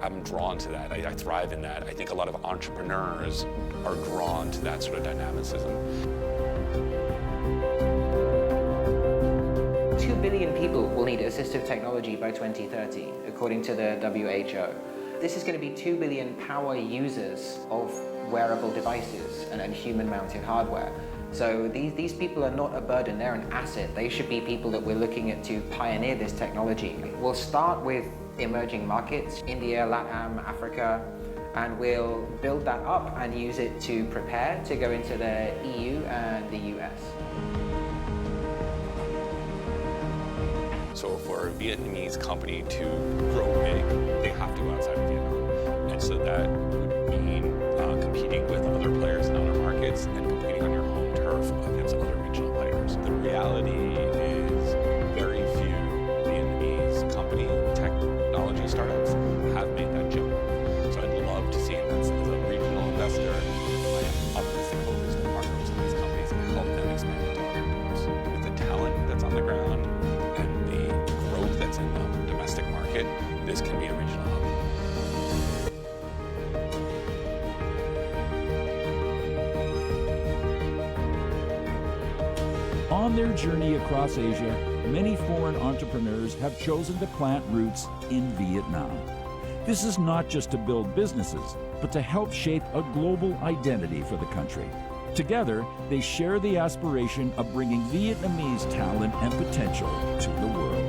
I'm drawn to that. I thrive in that. I think a lot of entrepreneurs are drawn to that sort of dynamicism. 2 billion people will need assistive technology by 2030, according to the WHO. This is going to be 2 billion power users of wearable devices and human-mounted hardware. So these people are not a burden, they're an asset. They should be people that we're looking at to pioneer this technology. We'll start with emerging markets, India, LATAM, Africa, and we'll build that up and use it to prepare to go into the EU and the US. So for a Vietnamese company to grow big, they have to go outside of Vietnam. And so that would mean competing with other players in other markets and competing on your home turf against other regional players. The reality is very few Vietnamese company technology startups have made that jump. So I'd love to see it as a regional investor. I am optimistic focused to partner with some of these companies and help them expand into other doors. With the talent that's on the ground and the growth that's in the domestic market, this can be a regional hub. On their journey across Asia, many foreign entrepreneurs have chosen to plant roots in Vietnam. This is not just to build businesses, but to help shape a global identity for the country. Together, they share the aspiration of bringing Vietnamese talent and potential to the world.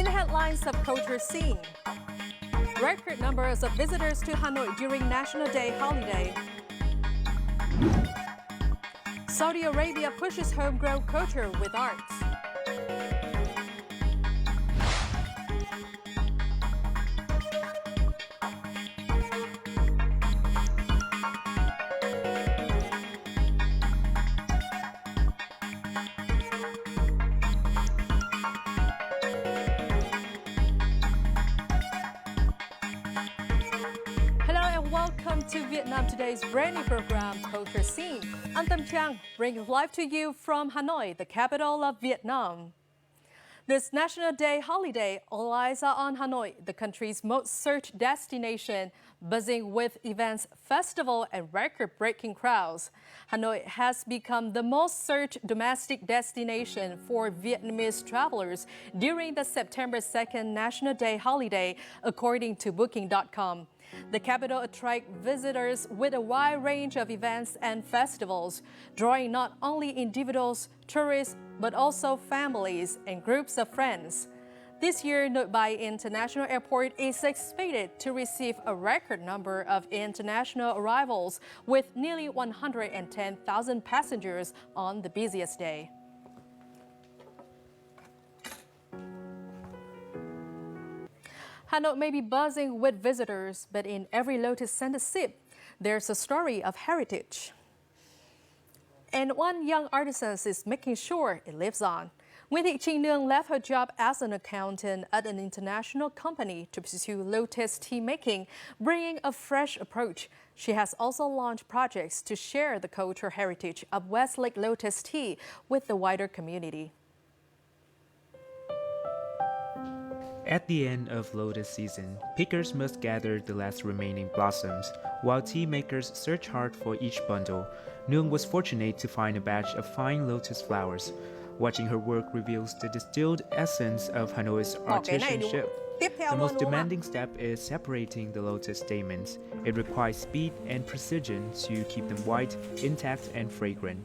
Headlines of culture scene. Record numbers of visitors to Hanoi during National Day holiday. Saudi Arabia pushes homegrown culture with arts. Welcome to Vietnam Today's brand new program, Culture Scene. I'm Tâm Trang, bringing live to you from Hanoi, the capital of Vietnam. This National Day holiday, all eyes are on Hanoi, the country's most searched destination, buzzing with events, festival, and record-breaking crowds. Hanoi has become the most searched domestic destination for Vietnamese travelers during the September 2nd National Day holiday, according to Booking.com. The capital attracts visitors with a wide range of events and festivals, drawing not only individuals, tourists, but also families and groups of friends. This year, Nội Bài International Airport is expected to receive a record number of international arrivals, with nearly 110,000 passengers on the busiest day. Hanoi may be buzzing with visitors, but in every Lotus Center sip, there's a story of heritage. And one young artisan is making sure it lives on. Nguyễn Thị Trinh Nương left her job as an accountant at an international company to pursue Lotus tea making, bringing a fresh approach. She has also launched projects to share the cultural heritage of Westlake Lotus tea with the wider community. At the end of lotus season, pickers must gather the last remaining blossoms, while tea makers search hard for each bundle. Nương was fortunate to find a batch of fine lotus flowers. Watching her work reveals the distilled essence of Hanoi's artisanship. The most demanding step is separating the lotus stamens. It requires speed and precision to keep them white, intact, and fragrant.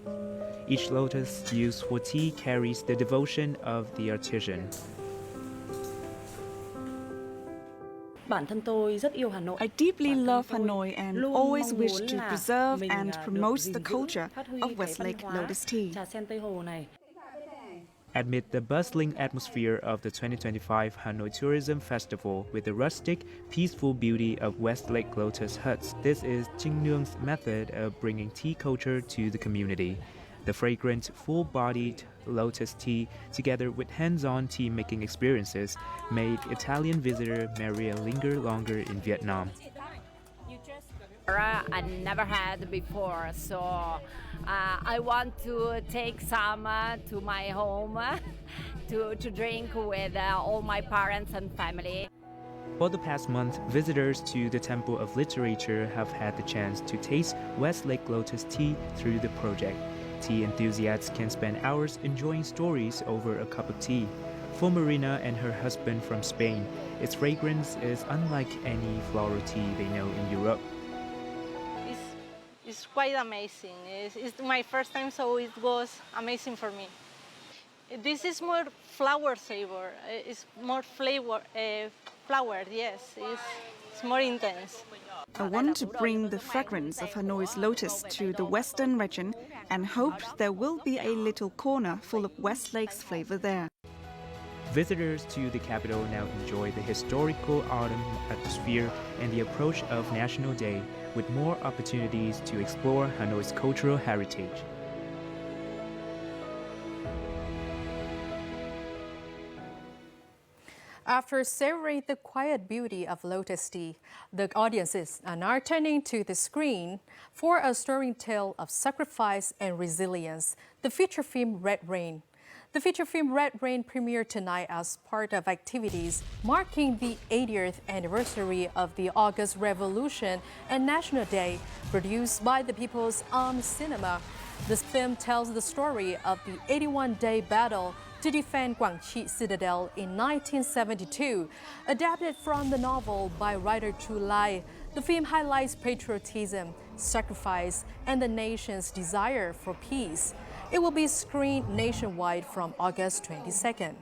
Each lotus used for tea carries the devotion of the artisan. Bản thân tôi rất yêu Hà Nội. I deeply love Hanoi and always wish to preserve and promote the culture of Westlake Lotus Tea. Trà sen Tây Hồ này. Amid the bustling atmosphere of the 2025 Hanoi Tourism Festival with the rustic, peaceful beauty of Westlake Lotus huts, this is Chinh Nuong's method of bringing tea culture to the community. The fragrant, full-bodied lotus tea, together with hands-on tea-making experiences, made Italian visitor Maria linger longer in Vietnam. I never had before, so I want to take some to my home to drink with all my parents and family. For the past month, visitors to the Temple of Literature have had the chance to taste Westlake Lotus tea through the project. Tea enthusiasts can spend hours enjoying stories over a cup of tea. For Marina and her husband from Spain, its fragrance is unlike any floral tea they know in Europe. It's quite amazing. It's my first time, so it was amazing for me. This is more flower savor. It's more flowered, yes. It's more intense. I want to bring the fragrance of Hanoi's lotus to the western region and hope there will be a little corner full of Westlake's flavor there. Visitors to the capital now enjoy the historical autumn atmosphere and the approach of National Day, with more opportunities to explore Hanoi's cultural heritage. After savoring the quiet beauty of lotus tea, the audiences are now turning to the screen for a stirring tale of sacrifice and resilience, the feature film Red Rain. The feature film Red Rain premiered tonight as part of activities marking the 80th anniversary of the August Revolution and National Day, produced by the People's Armed Cinema. This film tells the story of the 81-day battle to defend Guangxi Citadel in 1972. Adapted from the novel by writer Chu Lai, the film highlights patriotism, sacrifice, and the nation's desire for peace. It will be screened nationwide from August 22nd.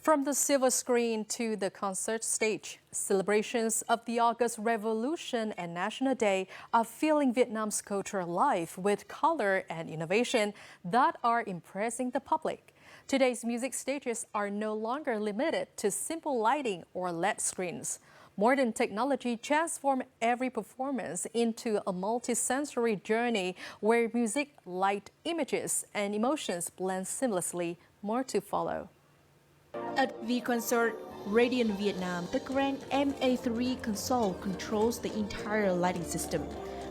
From the silver screen to the concert stage, celebrations of the August Revolution and National Day are filling Vietnam's culture alive with color and innovation that are impressing the public. Today's music stages are no longer limited to simple lighting or LED screens. Modern technology transforms every performance into a multi-sensory journey where music, light, images, and emotions blend seamlessly. More to follow. At the concert Radiant Vietnam, the Grand MA3 console controls the entire lighting system.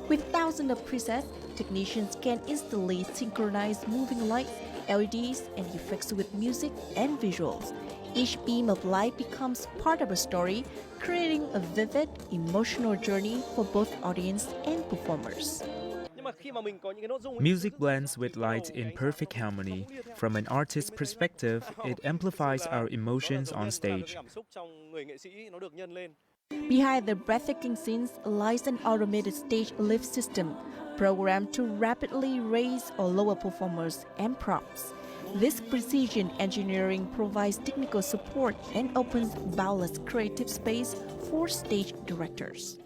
With thousands of presets, technicians can instantly synchronize moving lights, LEDs, and effects with music and visuals. Each beam of light becomes part of a story, creating a vivid, emotional journey for both audience and performers. Music blends with light in perfect harmony. From an artist's perspective, it amplifies our emotions on stage. Behind the breathtaking scenes lies an automated stage lift system, programmed to rapidly raise or lower performers and props. This precision engineering provides technical support and opens boundless creative space for stage directors.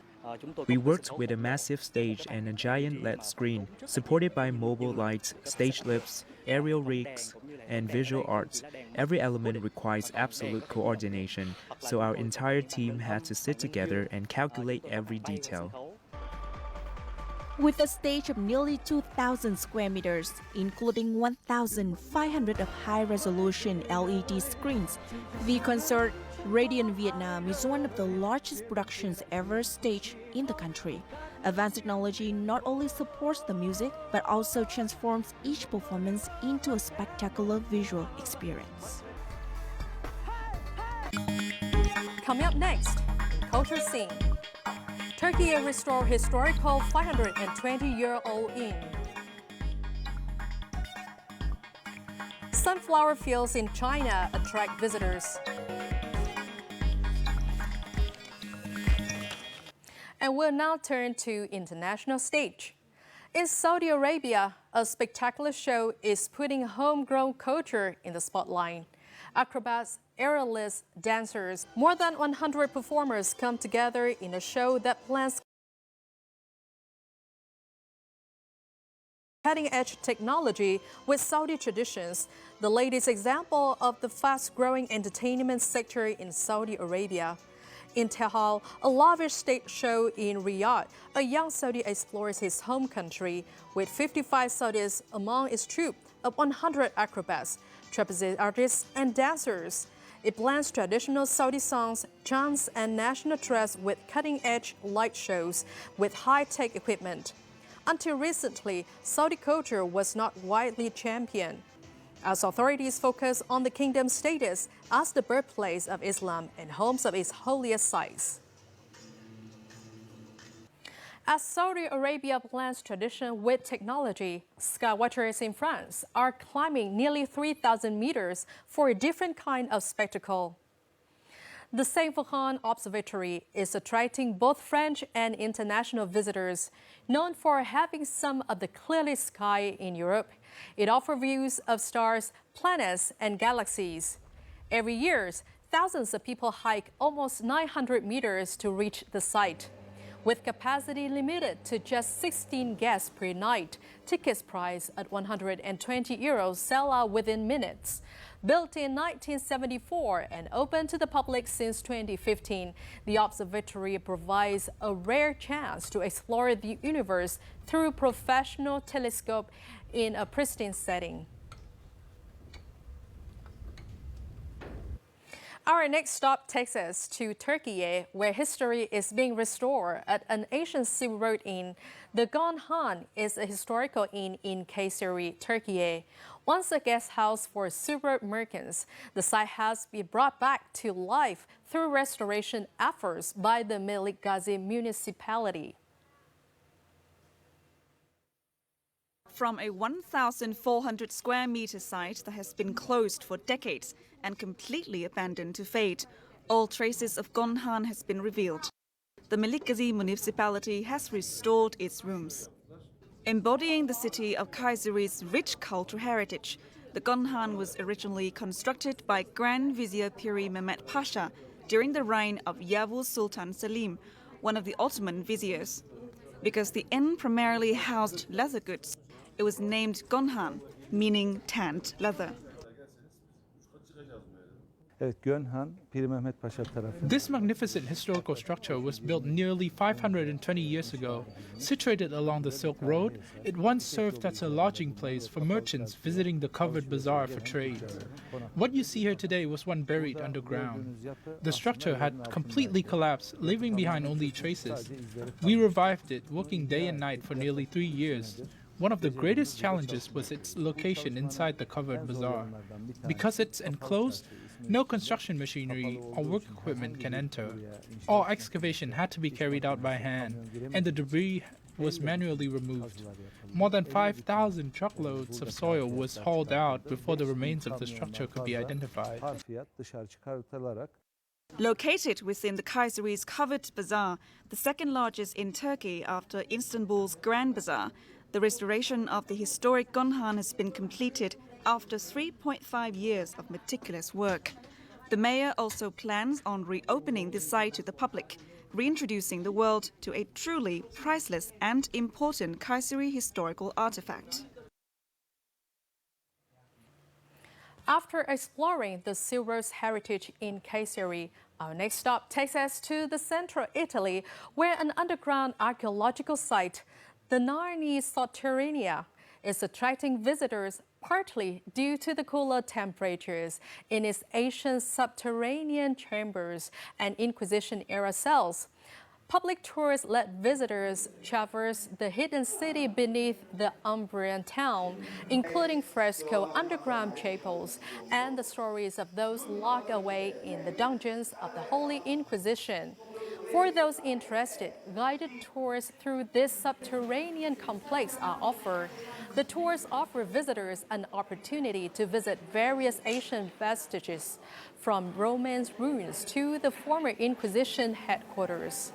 We worked with a massive stage and a giant LED screen, supported by mobile lights, stage lifts, aerial rigs, and visual arts. Every element requires absolute coordination, so our entire team had to sit together and calculate every detail. With a stage of nearly 2,000 square meters, including 1,500 of high-resolution LED screens, the concert Radiant Vietnam is one of the largest productions ever staged in the country. Advanced technology not only supports the music, but also transforms each performance into a spectacular visual experience. Coming up next, Culture Scene. Turkey restored historical 520-year-old inn. Sunflower fields in China attract visitors. And we'll now turn to international stage. In Saudi Arabia, a spectacular show is putting homegrown culture in the spotlight. acrobats, aerialists, dancers. More than 100 performers come together in a show that blends cutting-edge technology with Saudi traditions, the latest example of the fast-growing entertainment sector in Saudi Arabia. In Tehal, a lavish stage show in Riyadh, a young Saudi explores his home country with 55 Saudis among its troupe of 100 acrobats, trapeze artists, and dancers. It blends traditional Saudi songs, chants, and national dress with cutting-edge light shows with high-tech equipment. Until recently, Saudi culture was not widely championed, as authorities focus on the kingdom's status as the birthplace of Islam and homes of its holiest sites. As Saudi Arabia blends tradition with technology, skywatchers in France are climbing nearly 3,000 meters for a different kind of spectacle. The Saint-Varan Observatory is attracting both French and international visitors. Known for having some of the clearest sky in Europe, it offers views of stars, planets, and galaxies. Every year, thousands of people hike almost 900 meters to reach the site. With capacity limited to just 16 guests per night, tickets priced at €120 sell out within minutes. Built in 1974 and open to the public since 2015, the observatory provides a rare chance to explore the universe through a professional telescope in a pristine setting. Our next stop takes us to Turkey, where history is being restored at an ancient Silk Road inn. The Gonhan is a historical inn in Kayseri, Turkey. Once a guest house for Silk Road merchants, the site has been brought back to life through restoration efforts by the Melik Gazi municipality. From a 1,400 square meter site that has been closed for decades and completely abandoned to fate, all traces of Gonhan has been revealed. The Melik Gazi municipality has restored its rooms. Embodying the city of Kayseri's rich cultural heritage, the Gonhan was originally constructed by Grand Vizier Piri Mehmet Pasha during the reign of Yavuz Sultan Selim, one of the Ottoman viziers. Because the inn primarily housed leather goods, it was named Gonhan, meaning tanned leather. This magnificent historical structure was built nearly 520 years ago. Situated along the Silk Road, it once served as a lodging place for merchants visiting the covered bazaar for trade. What you see here today was one buried underground. The structure had completely collapsed, leaving behind only traces. We revived it, working day and night for nearly 3 years. One of the greatest challenges was its location inside the covered bazaar. Because it's enclosed, no construction machinery or work equipment can enter. All excavation had to be carried out by hand, and the debris was manually removed. More than 5,000 truckloads of soil was hauled out before the remains of the structure could be identified. Located within the Kayseri's covered bazaar, the second largest in Turkey after Istanbul's Grand Bazaar, the restoration of the historic Gonhan has been completed after 3.5 years of meticulous work. The mayor also plans on reopening the site to the public, reintroducing the world to a truly priceless and important Kayseri historical artifact. After exploring the Silk Road's heritage in Kayseri, our next stop takes us to the central Italy, where an underground archaeological site, the Narni Sotterranea, is attracting visitors partly due to the cooler temperatures in its ancient subterranean chambers and Inquisition-era cells. Public tours let visitors traverse the hidden city beneath the Umbrian town, including fresco underground chapels and the stories of those locked away in the dungeons of the Holy Inquisition. For those interested, guided tours through this subterranean complex are offered. The tours offer visitors an opportunity to visit various ancient vestiges, from Roman ruins to the former Inquisition headquarters.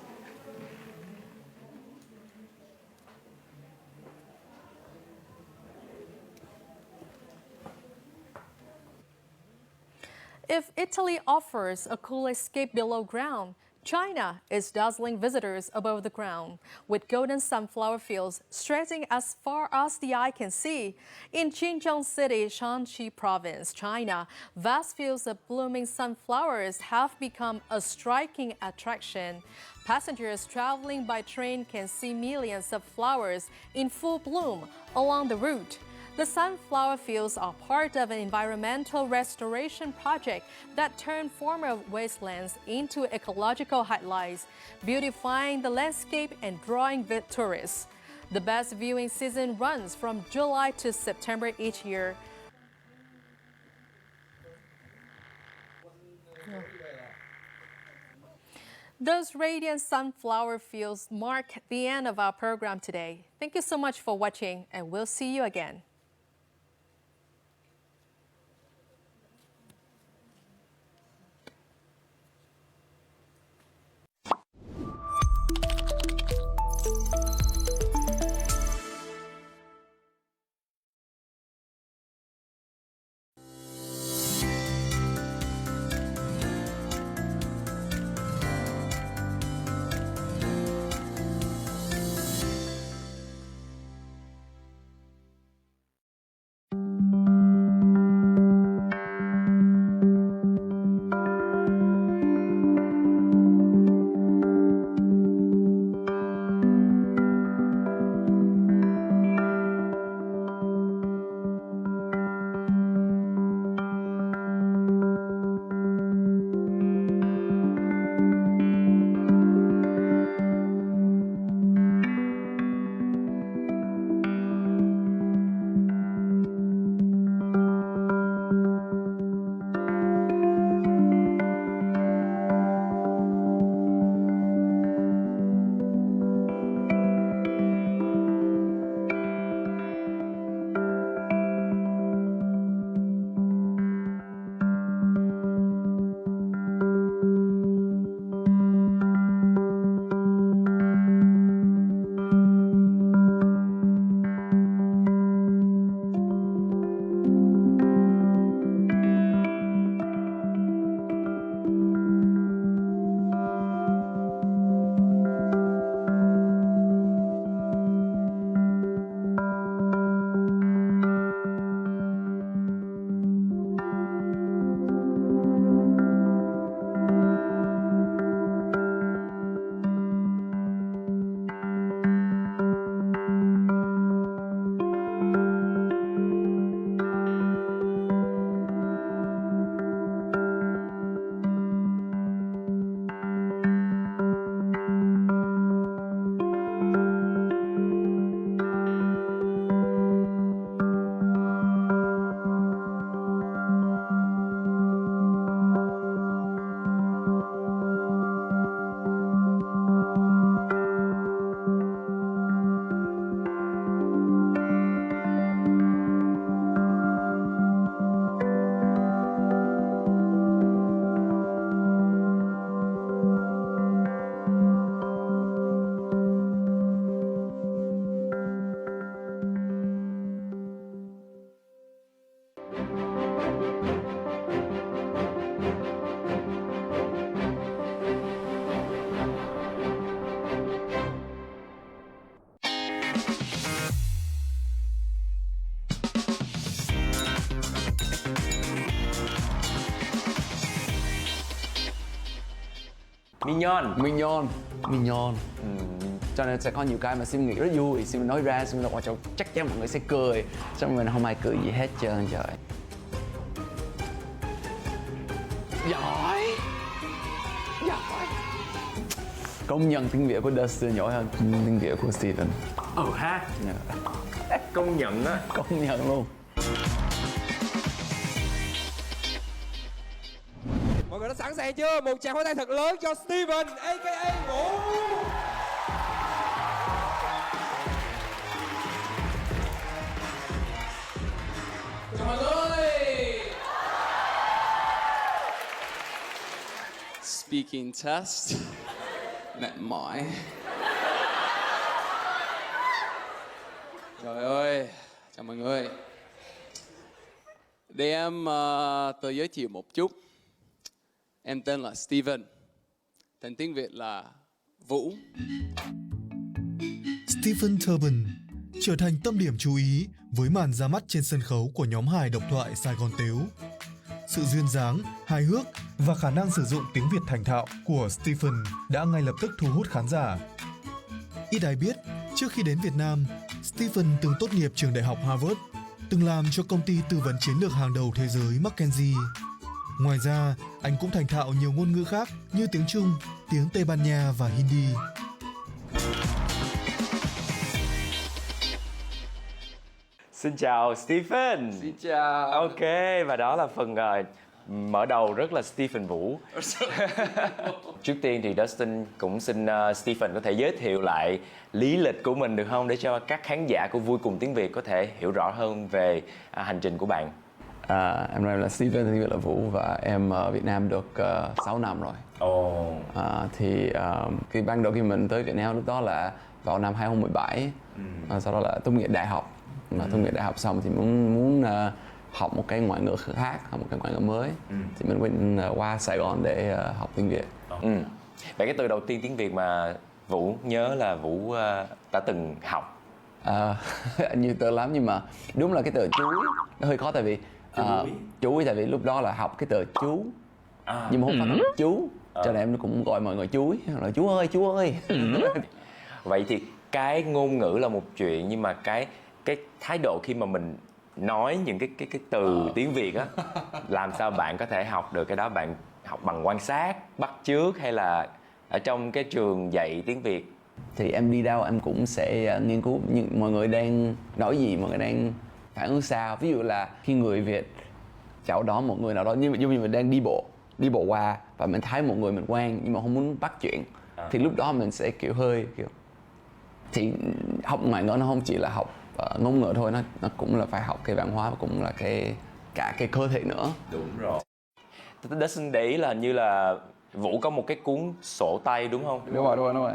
If Italy offers a cool escape below ground, China is dazzling visitors above the ground, with golden sunflower fields stretching as far as the eye can see. In Xinjiang City, Shanxi Province, China, vast fields of blooming sunflowers have become a striking attraction. Passengers traveling by train can see millions of flowers in full bloom along the route. The sunflower fields are part of an environmental restoration project that turned former wastelands into ecological highlights, beautifying the landscape and drawing tourists. The best viewing season runs from July to September each year. Those radiant sunflower fields mark the end of our program today. Thank you so much for watching, and we'll see you again. Mignon. Cho nên sẽ có nhiều cái mà Sim nghĩ rất vui, Sim nói ra, Sim đọc vào chắc chắn mọi người sẽ cười, xong mình không ai cười gì hết trơn trời. Giỏi. Công nhận tiếng Việt của Dustin giỏi hơn tiếng Việt của Steven. Ha. Công nhận á. Công nhận luôn. Mọi người đã sẵn sàng chưa? Một tràng pháo tay thật lớn cho Steven aka Vũ. Chào mọi người. Speaking test. Mệt mỏi. Trời ơi, chào mọi người. Để em tự giới thiệu một chút. Em tên là Steven. Tên tiếng Việt là Vũ. Stephen Turbin trở thành tâm điểm chú ý với màn ra mắt trên sân khấu của nhóm hài độc thoại Sài Gòn Tếu. Sự duyên dáng, hài hước và khả năng sử dụng tiếng Việt thành thạo của Stephen đã ngay lập tức thu hút khán giả. Ít ai biết, trước khi đến Việt Nam, Stephen từng tốt nghiệp trường đại học Harvard, từng làm cho công ty tư vấn chiến lược hàng đầu thế giới McKinsey. Ngoài ra, anh cũng thành thạo nhiều ngôn ngữ khác như tiếng Trung, tiếng Tây Ban Nha và Hindi. Xin chào Stephen. Xin chào. Ok, và đó là phần mở đầu rất là Stephen Vũ. Trước tiên thì Dustin cũng xin Stephen có thể giới thiệu lại lý lịch của mình được không, để cho các khán giả của Vui Cùng Tiếng Việt có thể hiểu rõ hơn về hành trình của bạn. Em nói là Stephen, tiếng Việt là Vũ, và em ở Việt Nam được 6 năm rồi. Thì cái ban đầu khi mình tới Việt Nam lúc đó là vào năm 2017, sau đó là tốt nghiệp đại học. Mà tốt nghiệp đại học xong thì muốn học một cái ngoại ngữ khác, học một cái ngoại ngữ mới, thì mình quyết định qua Sài Gòn để học tiếng Việt. Vậy cái từ đầu tiên tiếng Việt mà Vũ nhớ là Vũ đã từng học? Nhiều từ lắm, nhưng mà đúng là cái từ chuối nó hơi khó, tại vì chuối, tại vì lúc đó là học cái từ chú, nhưng mà không phải là chú, cho nên em cũng gọi mọi người chuối, là chú ơi. Vậy thì cái ngôn ngữ là một chuyện, nhưng mà cái thái độ khi mà mình nói những cái từ tiếng Việt á, làm sao bạn có thể học được cái đó? Bạn học bằng quan sát, bắt chước, hay là ở trong cái trường dạy tiếng Việt? Thì em đi đâu em cũng sẽ nghiên cứu mọi người đang nói gì, mọi người đang phản ứng sao. Ví dụ là khi người Việt chào đón một người nào đó, như mình đang đi bộ qua và mình thấy một người mình quen nhưng mà không muốn bắt chuyện, thì lúc đó mình sẽ hơi thì học ngoại ngữ nó không chỉ là học ngôn ngữ thôi, nó cũng là phải học cái văn hóa và cũng là cả cái cơ thể nữa. Đúng rồi. Đã xin để ý là như là Vũ có một cái cuốn sổ tay đúng không? Đúng rồi.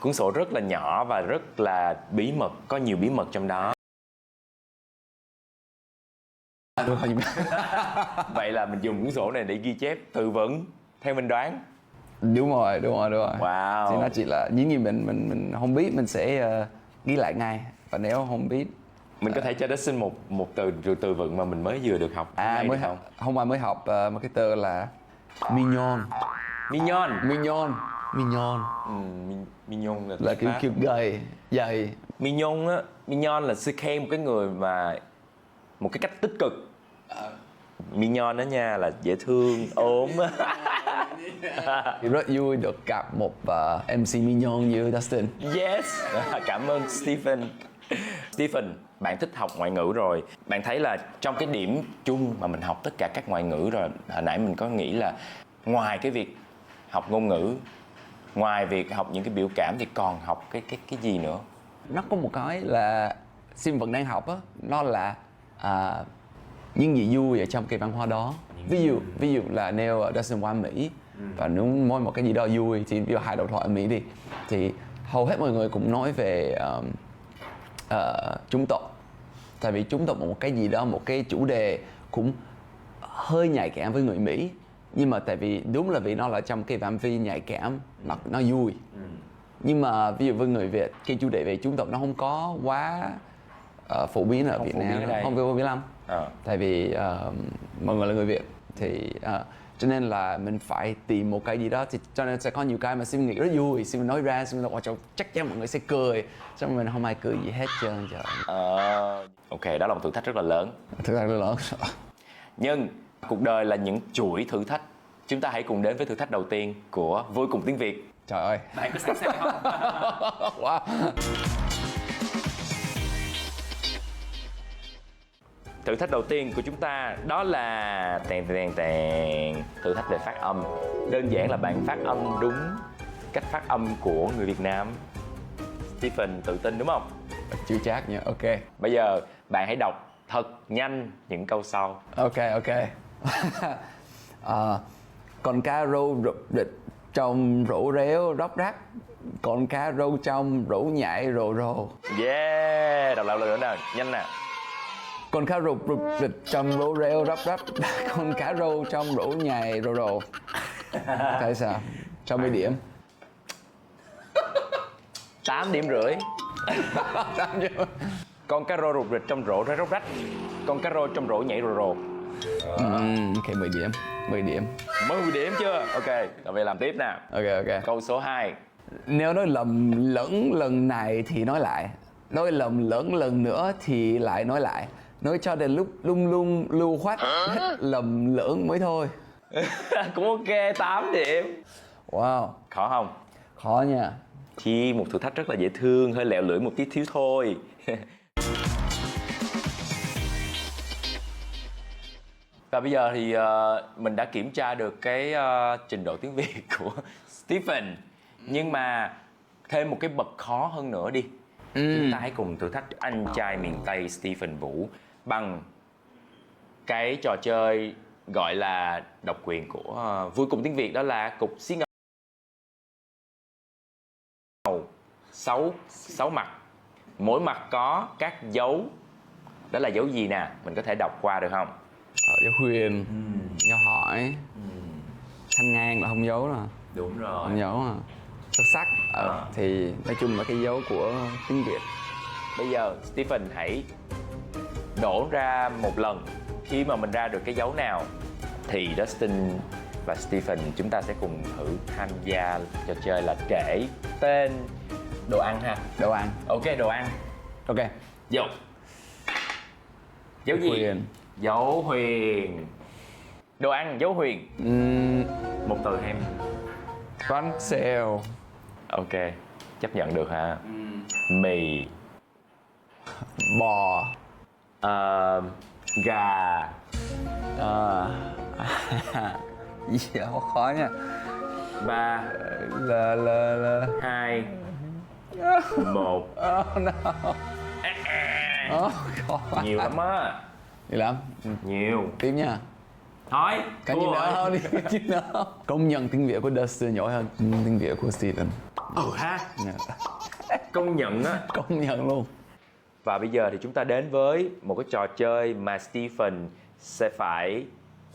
Cuốn sổ rất là nhỏ và rất là bí mật, có nhiều bí mật trong đó. Vậy là mình dùng cuốn sổ này để ghi chép từ vựng theo mình đoán. Đúng rồi. Wow. Thì nó chỉ là những gì mình không biết mình sẽ ghi lại ngay, và nếu không biết mình có thể cho Dustin một từ vựng mà mình mới vừa được học. Hôm qua mới học một cái từ là mignon là kiểu gầy dày. Mignon là sư khen một cái người mà một cái cách tích cực. Mignon đó nha, là dễ thương, ốm. Rất vui được gặp một MC mignon như Dustin. Yes, cảm ơn Stephen. Stephen, bạn thích học ngoại ngữ rồi. Bạn thấy là trong cái điểm chung mà mình học tất cả các ngoại ngữ rồi, hồi nãy mình có nghĩ là ngoài cái việc học ngôn ngữ, ngoài việc học những cái biểu cảm thì còn học cái gì nữa? Nó có một cái là Sim vẫn đang học á, nó là những gì vui ở trong cái văn hóa đó. Ví dụ là nếu Dustin qua Mỹ và muốn nói một cái gì đó vui, thì ví dụ hai độc thoại ở Mỹ đi, thì hầu hết mọi người cũng nói về chủng tộc. Tại vì chủng tộc một cái gì đó, một cái chủ đề cũng hơi nhạy cảm với người Mỹ, nhưng mà tại vì đúng là vì nó là trong cái phạm vi nhạy cảm, nó vui. Nhưng mà ví dụ với người Việt, cái chủ đề về chủng tộc nó không có quá phổ biến ở Việt Nam, không phổ biến lắm. Tại vì mọi người là người Việt, thì cho nên là mình phải tìm một cái gì đó, thì cho nên sẽ có nhiều cái mà Sim nghĩ rất vui, Sim nói ra, Sim nói chắc chắn mọi người sẽ cười, xong mình không ai cười gì hết trơn. Ok, đó là một thử thách rất là lớn. Nhưng cuộc đời là những chuỗi thử thách. Chúng ta hãy cùng đến với thử thách đầu tiên của Vui Cùng Tiếng Việt. Trời ơi, bạn có sẵn sàng không? Wow. Thử thách đầu tiên của chúng ta đó là thử thách về phát âm. Đơn giản là bạn phát âm đúng cách phát âm của người Việt Nam. Stephen tự tin đúng không? Chưa chắc nha. Ok. Bây giờ bạn hãy đọc thật nhanh những câu sau. Ok. Con cá rô rịch trong rổ réo róc rách, con cá rô trong rổ nhảy rồ rồ. Yeah, đọc lại lần nữa nào, nhanh nè. Con cá rụt rụt rịch trong rổ rêu rắp rắp. Con cá rô trong rổ nhài rồ rồ. Tại sao? Cho 10 điểm. 8 điểm rưỡi. Con cá rô rụt rịch trong rổ róc rách. Con cá rô trong rổ nhảy rồ rồ. Ok, 10 điểm. 10 điểm. 10 điểm chưa? Ok, rồi về làm tiếp nè. Ok. Câu số 2. Nếu nói lầm lẫn lần này thì nói lại. Nói lầm lẫn lần nữa thì lại nói lại. Nói cho đến lúc lung lung lưu khoách. Lầm lẫn mới thôi. Cũng ok, 8 điểm. Wow. Khó không? Khó nha. Chi một thử thách rất là dễ thương, hơi lẹo lưỡi một tí thiếu thôi. Và bây giờ thì mình đã kiểm tra được cái trình độ tiếng Việt của Stephen. Nhưng mà thêm một cái bậc khó hơn nữa đi. Chúng ta hãy cùng thử thách anh trai miền Tây Stephen Vũ bằng cái trò chơi gọi là độc quyền của Vui Cùng Tiếng Việt, đó là cục xí ngầu 6 mặt. Mỗi mặt có các dấu. Đó là dấu gì nè? Mình có thể đọc qua được không? Dấu huyền, dấu hỏi, thanh ngang là không dấu nè. Đúng rồi. Không dấu à. Xuất sắc. Thì nói chung là cái dấu của tiếng Việt. Bây giờ Stephen hãy đổ ra một lần. Khi mà mình ra được cái dấu nào thì Dustin và Stephen chúng ta sẽ cùng thử tham gia trò chơi là kể tên đồ ăn ha. Đồ ăn. Ok, đồ ăn. Ok. Dấu. Dấu gì? Huyền. Dấu huyền. Đồ ăn, dấu huyền. Một từ em. Bánh xèo. Ok, chấp nhận được hả? Mì. Bò. Gà. Gì khó nha. 3 là 2 1. Khó. Nhiều lắm á. Nhiều lắm. Nhiều. Tiếp nha. Thôi. Có gì nữa không đi? Công nhận tiếng Việt của Dustin giỏi hơn tiếng Việt của Stephen. Ha. Công nhận á. Công nhận luôn. Và bây giờ thì chúng ta đến với một cái trò chơi mà Stephen sẽ phải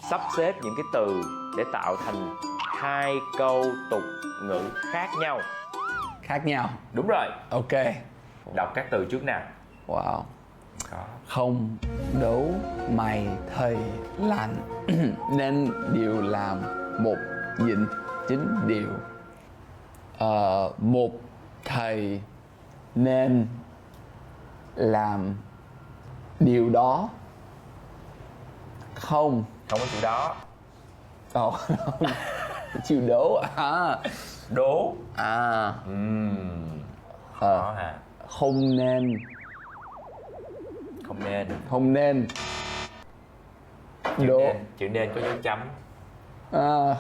sắp xếp những cái từ để tạo thành 2 câu tục ngữ khác nhau. Khác nhau. Đúng rồi. Ok. Đọc các từ trước nào. Wow. Không đấu mày thầy lành nên điều làm một dịnh chính điều. Một thầy nên làm điều đó. Không có chữ đó. Chịu đố à. Đố à. Khó hả? Không nên. Không nên. Đố. Chữ nên có dấu chấm.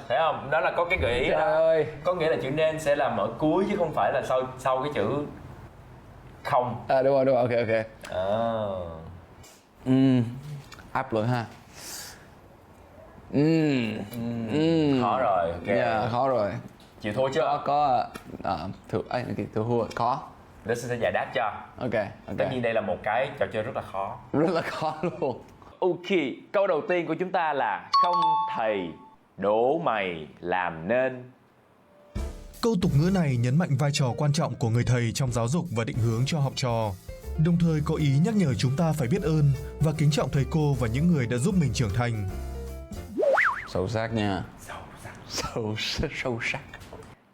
Thấy không? Đó là có cái gợi ý đó. Ơi. Có nghĩa là chữ nên sẽ làm ở cuối chứ không phải là sau cái chữ không. Đúng rồi, ok. Áp lực ha. Khó rồi. Ok. Khó rồi. Chịu thua chưa? Có thua thua. Có. Để sẽ giải đáp cho. Ok. Tất nhiên đây là một cái trò chơi rất là khó. Rất là khó luôn. Ok, câu đầu tiên của chúng ta là không thầy đố mày làm nên. Câu tục ngữ này nhấn mạnh vai trò quan trọng của người thầy trong giáo dục và định hướng cho học trò, đồng thời có ý nhắc nhở chúng ta phải biết ơn và kính trọng thầy cô và những người đã giúp mình trưởng thành. Sâu sắc nha. Sâu sắc.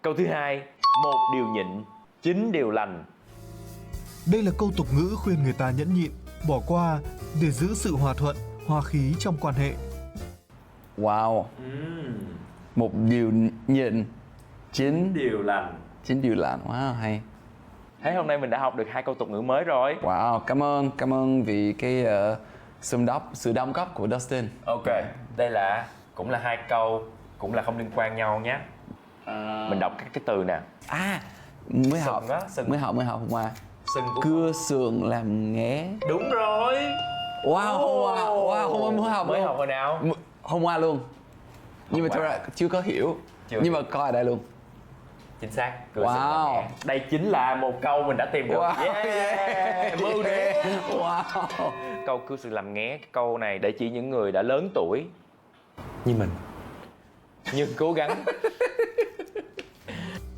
Câu thứ hai, một điều nhịn, 9 điều lành. Đây là câu tục ngữ khuyên người ta nhẫn nhịn, bỏ qua để giữ sự hòa thuận, hòa khí trong quan hệ. Wow. Một điều nhịn, 9 điều lành. 9 điều lành. Wow, hay. Thấy hôm nay mình đã học được 2 câu tục ngữ mới rồi. Wow, cảm ơn vì cái sự đóng góp của Dustin. Ok, đây cũng là 2 câu, cũng là không liên quan nhau nhé. Mình đọc các cái từ nè. Mới học hôm qua. Cưa sườn làm nghé. Đúng rồi. Wow, mới học hồi nào? Hôm qua luôn. Nhưng mà thật ra chưa có hiểu. Nhưng mà có ở đây luôn. Chính xác. Đây chính là một câu mình đã tìm được. Wow. Yeah. 10 điểm. Wow. Câu cư xử làm nghé, câu này để chỉ những người đã lớn tuổi như mình, nhưng cố gắng.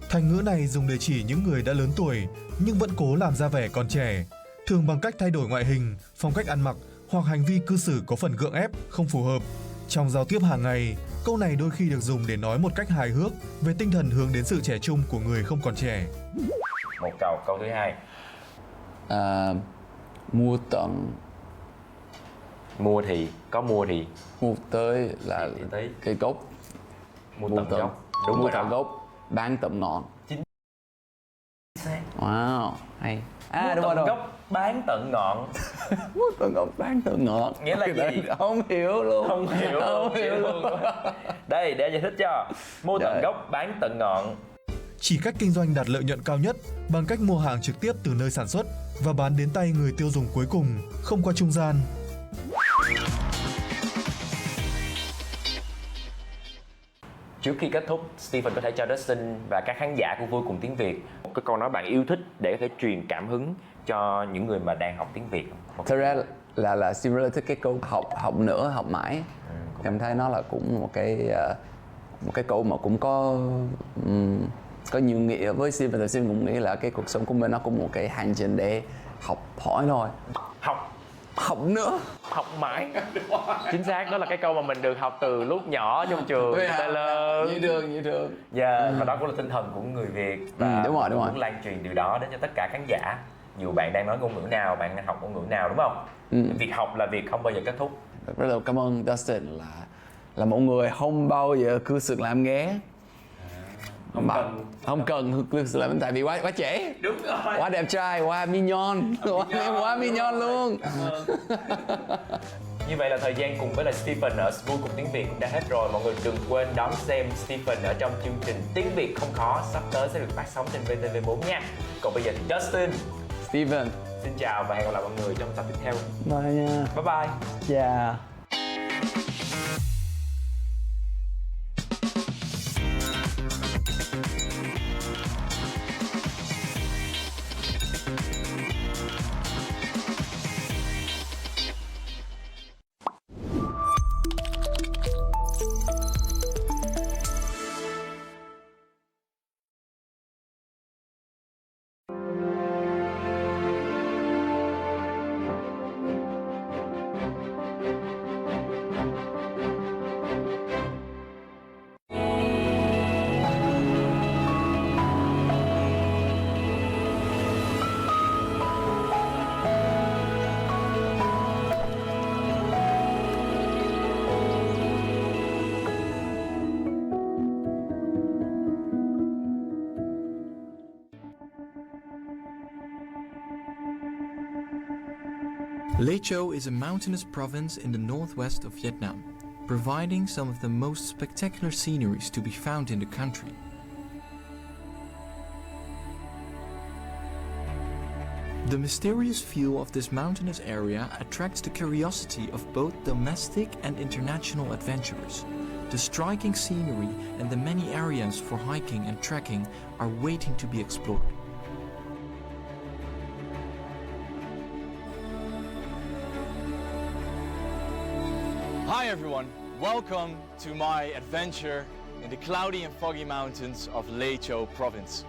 Thành ngữ này dùng để chỉ những người đã lớn tuổi nhưng vẫn cố làm ra vẻ còn trẻ, thường bằng cách thay đổi ngoại hình, phong cách ăn mặc hoặc hành vi cư xử có phần gượng ép, không phù hợp. Trong giao tiếp hàng ngày, câu này đôi khi được dùng để nói một cách hài hước về tinh thần hướng đến sự trẻ trung của người không còn trẻ. Một câu thứ hai. Mua tận. Mua thì mua tới là tới cây gốc. Mua tận gốc. Đúng mua rồi tận đó. gốc, bán tận ngọn. Chính xác. Wow, hay. Mua đúng tận rồi. gốc, bán tận ngọn. Mua tận gốc, bán tận ngọn. Nghĩa là gì? Không hiểu luôn. Không hiểu luôn. Đây, để giải thích cho. Mua tận gốc, bán tận ngọn. Chỉ cách kinh doanh đạt lợi nhuận cao nhất bằng cách mua hàng trực tiếp từ nơi sản xuất và bán đến tay người tiêu dùng cuối cùng, không qua trung gian. Trước khi kết thúc, Stephen có thể cho Dustin và các khán giả của Vui Cùng Tiếng Việt một cái câu nói bạn yêu thích để có thể truyền cảm hứng cho những người mà đang học tiếng Việt. Thật ra là Stephen rất thích cái câu học nữa, học mãi. Em thấy nó là cũng một cái câu mà cũng có nhiều nghĩa với Stephen. Thì Stephen cũng nghĩ là cái cuộc sống của mình nó cũng một cái hành trình để học hỏi thôi. Học nữa, học mãi. Chính xác, đó là cái câu mà mình được học từ lúc nhỏ trong trường tới lớn. Như thường. Và đó cũng là tinh thần của người Việt. Và đúng rồi. muốn lan truyền điều đó đến cho tất cả khán giả. Dù bạn đang nói ngôn ngữ nào, bạn đang học ngôn ngữ nào, đúng không? Việc học là việc không bao giờ kết thúc. Rất là cảm ơn Dustin là một người không bao giờ cư xử làm nghé. Không cần cư xử làm, tại vì quá trẻ. Đúng rồi. Quá đẹp trai, quá mignon. Quá mignon luôn. Như vậy là thời gian cùng với là Stephen ở Vui Cùng Tiếng Việt cũng đã hết rồi. Mọi người đừng quên đón xem Stephen ở trong chương trình Tiếng Việt Không Khó sắp tới sẽ được phát sóng trên VTV4 nha. Còn bây giờ thì Dustin, Stephen, xin chào và hẹn gặp lại mọi người trong tập tiếp theo. Bye nha. Bye bye. Yeah. Lê Châu is a mountainous province in the northwest of Vietnam, providing some of the most spectacular sceneries to be found in the country. The mysterious view of this mountainous area attracts the curiosity of both domestic and international adventurers. The striking scenery and the many areas for hiking and trekking are waiting to be explored. Hi everyone, welcome to my adventure in the cloudy and foggy mountains of Lê Châu province.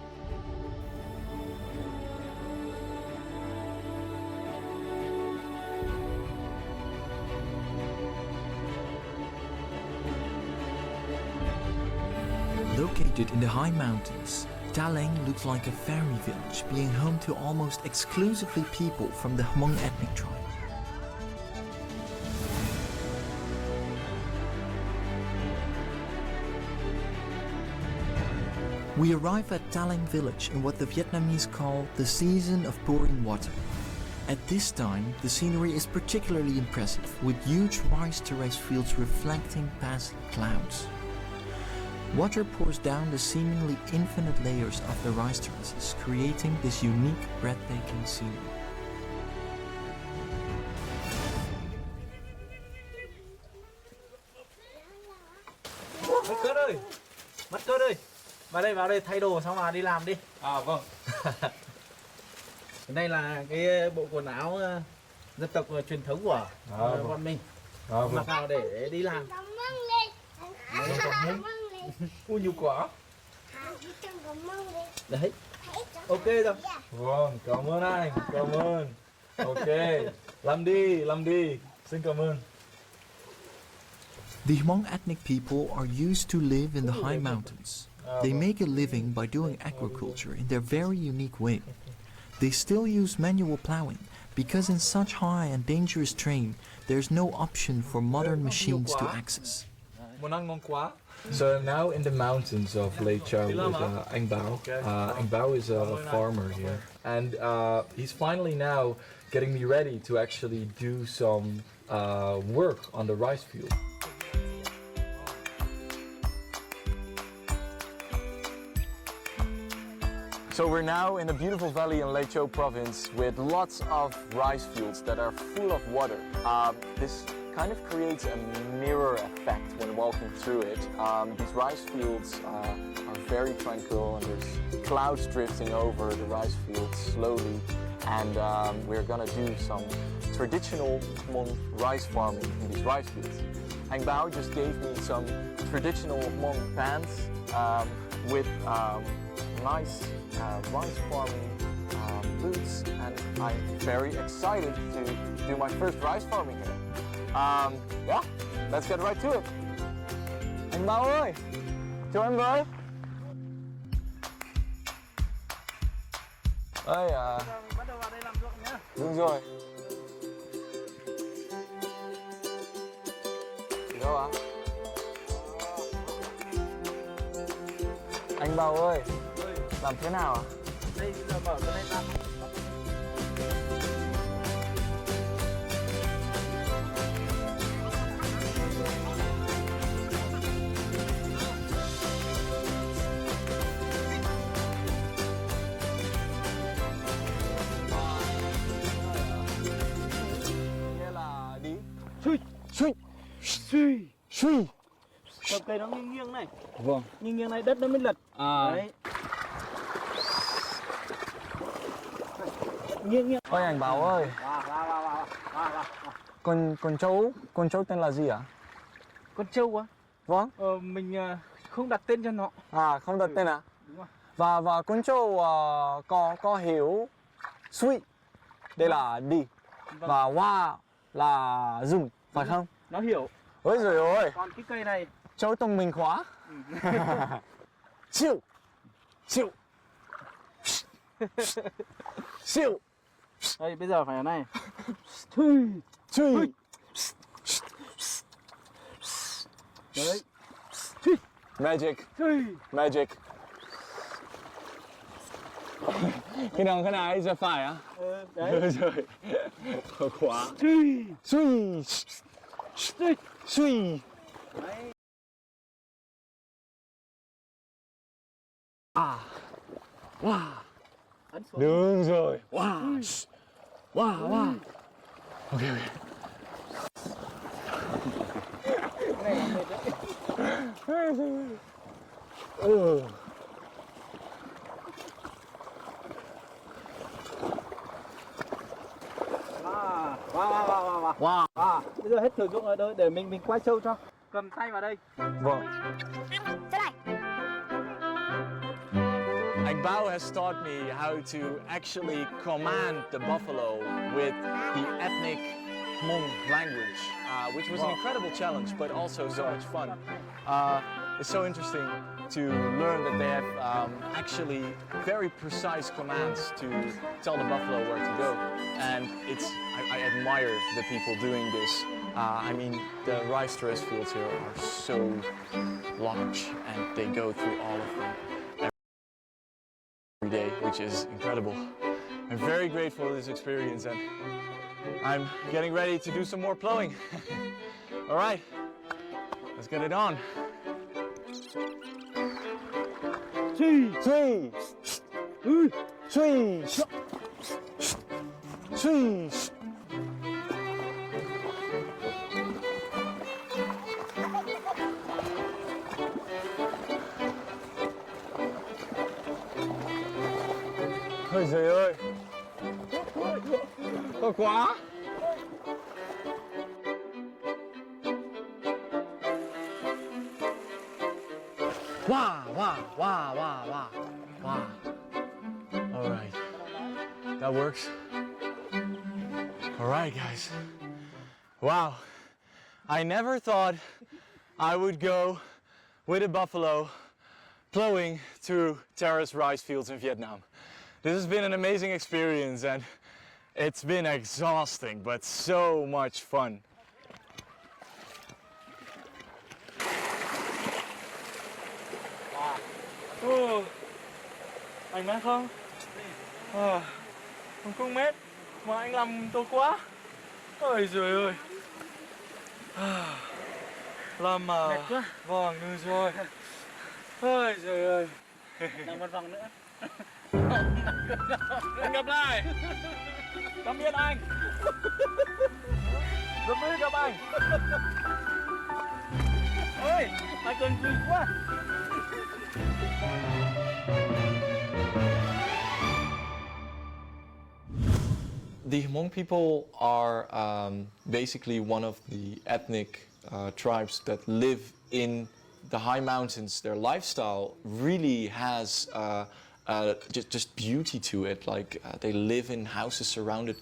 Located in the high mountains, Ta Leng looks like a fairy village, being home to almost exclusively people from the Hmong ethnic tribe. We arrive at Ta Leng village in what the Vietnamese call the season of pouring water. At this time, the scenery is particularly impressive, with huge rice terrace fields reflecting past clouds. Water pours down the seemingly infinite layers of the rice terraces, creating this unique, breathtaking scenery. Mất cớt ơi, vào đây thay đồ xong mà đi làm đi. À vâng. Đây là cái bộ quần áo dân tộc truyền thống của bọn mình. Mặc vào để đi làm. Ui nhiều quá. Đấy. Ok rồi. Vâng, cảm ơn anh, cảm ơn. Ok, làm đi. Xin cảm ơn. The Hmong ethnic people are used to live in the high mountains. They make a living by doing agriculture in their very unique way. They still use manual plowing because in such high and dangerous terrain, there's no option for modern machines to access. Món ăn ngon quá. So I'm now in the mountains of Lake Chau with Anh Bao. Anh Bao is a farmer here. And he's finally now getting me ready to actually do some work on the rice field. So we're now in a beautiful valley in Lake Chau province with lots of rice fields that are full of water. This kind of creates a mirror effect when walking through it. These rice fields are very tranquil and there's clouds drifting over the rice fields slowly. And we're gonna do some traditional Hmong rice farming in these rice fields. Anh Bao just gave me some traditional Hmong pants with nice rice farming boots, and I'm very excited to do my first rice farming here. Yeah, let's get right to it. Anh Bao ơi, cho em với. Đây à. Bắt đầu vào đây làm ruộng nhá. Đúng rồi. Đâu ạ? Anh Bao ơi, làm thế nào ạ? Đây giờ mở cái này ra. Nghĩa là đi. Suy. Còn cây nó nghiêng này. Vâng. Nghiêng này đất nó mới lật. Đấy. Nghiêng. Ôi anh Bảo ơi. Con trâu tên là gì ạ? Con trâu á? Vâng. Mình không đặt tên cho nó. À, không đặt tên à? Đúng rồi. Và con trâu có hiểu suy. Đây là đi. Vâng. Và hoa là rừng, phải không? Nó hiểu. Ôi giời ơi. Còn cái cây này trâu thông minh quá. Siêu. Đây bây giờ phải ở này. Đấy. Magic. Cái này giờ phải á? Đấy. Rồi. Quá. Suy. Đấy. Wow. Đúng rồi. Wow. Ok. Cái này là mệt đấy. Wow. Bây giờ hết sử dụng rồi, để mình quay sâu cho. Cầm tay vào đây. Vâng. Anh Bao has taught me how to actually command the buffalo with the ethnic Hmong language, which was an incredible challenge, but also so much fun. It's so interesting to learn that they have actually very precise commands to tell the buffalo where to go, and I admire the people doing this. I mean, the rice terrace fields here are so large, and they go through all of them every day, which is incredible. I'm very grateful for this experience, and I'm getting ready to do some more plowing. All right, let's get it on. Ôi giời ơi, To quá. Wow, wow, wow, wow, wow, wow. All right, that works. All right, guys. Wow, I never thought I would go with a buffalo plowing through terraced rice fields in Vietnam. This has been an amazing experience and it's been exhausting, but so much fun. Anh mát không? Không mát mà anh làm tốt quá. Ôi giời ơi. Làm mà. Mệt quá. Vâng, được rồi. Ôi giời ơi. Làm một vòng nữa. Hẹn gặp lại. Tạm biệt anh. Rất vui gặp anh. Ôi, anh cần vui quá. The Hmong people are basically one of the ethnic tribes that live in the high mountains. Their lifestyle really has just beauty to it. Like they live in houses surrounded,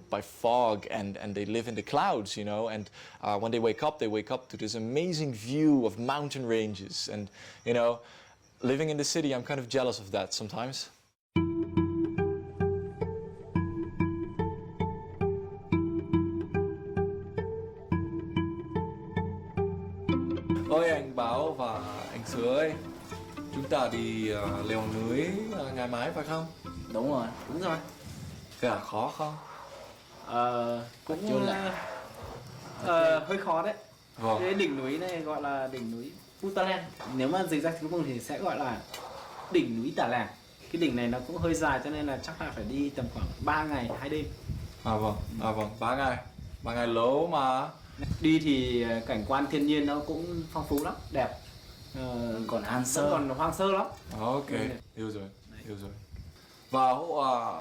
by fog, and they live in the clouds, And when they wake up to this amazing view of mountain ranges. And living in the city, I'm kind of jealous of that sometimes. Ôi anh Báo và anh Sứa ơi, chúng ta đi leo núi ngày mai phải không? Đúng rồi. Có khó không? Cũng hơi khó đấy. Cái đỉnh núi này gọi là đỉnh núi Putalang. Nếu mà dịch ra tiếng Mông thì sẽ gọi là đỉnh núi Tà Làng. Cái đỉnh này nó cũng hơi dài cho nên là chắc là phải đi tầm khoảng 3 ngày 2 đêm. Vâng, 3 ngày. 3 ngày lâu mà. Đi thì cảnh quan thiên nhiên nó cũng phong phú lắm, đẹp. Còn hoang sơ lắm. Ok, hiểu rồi. Và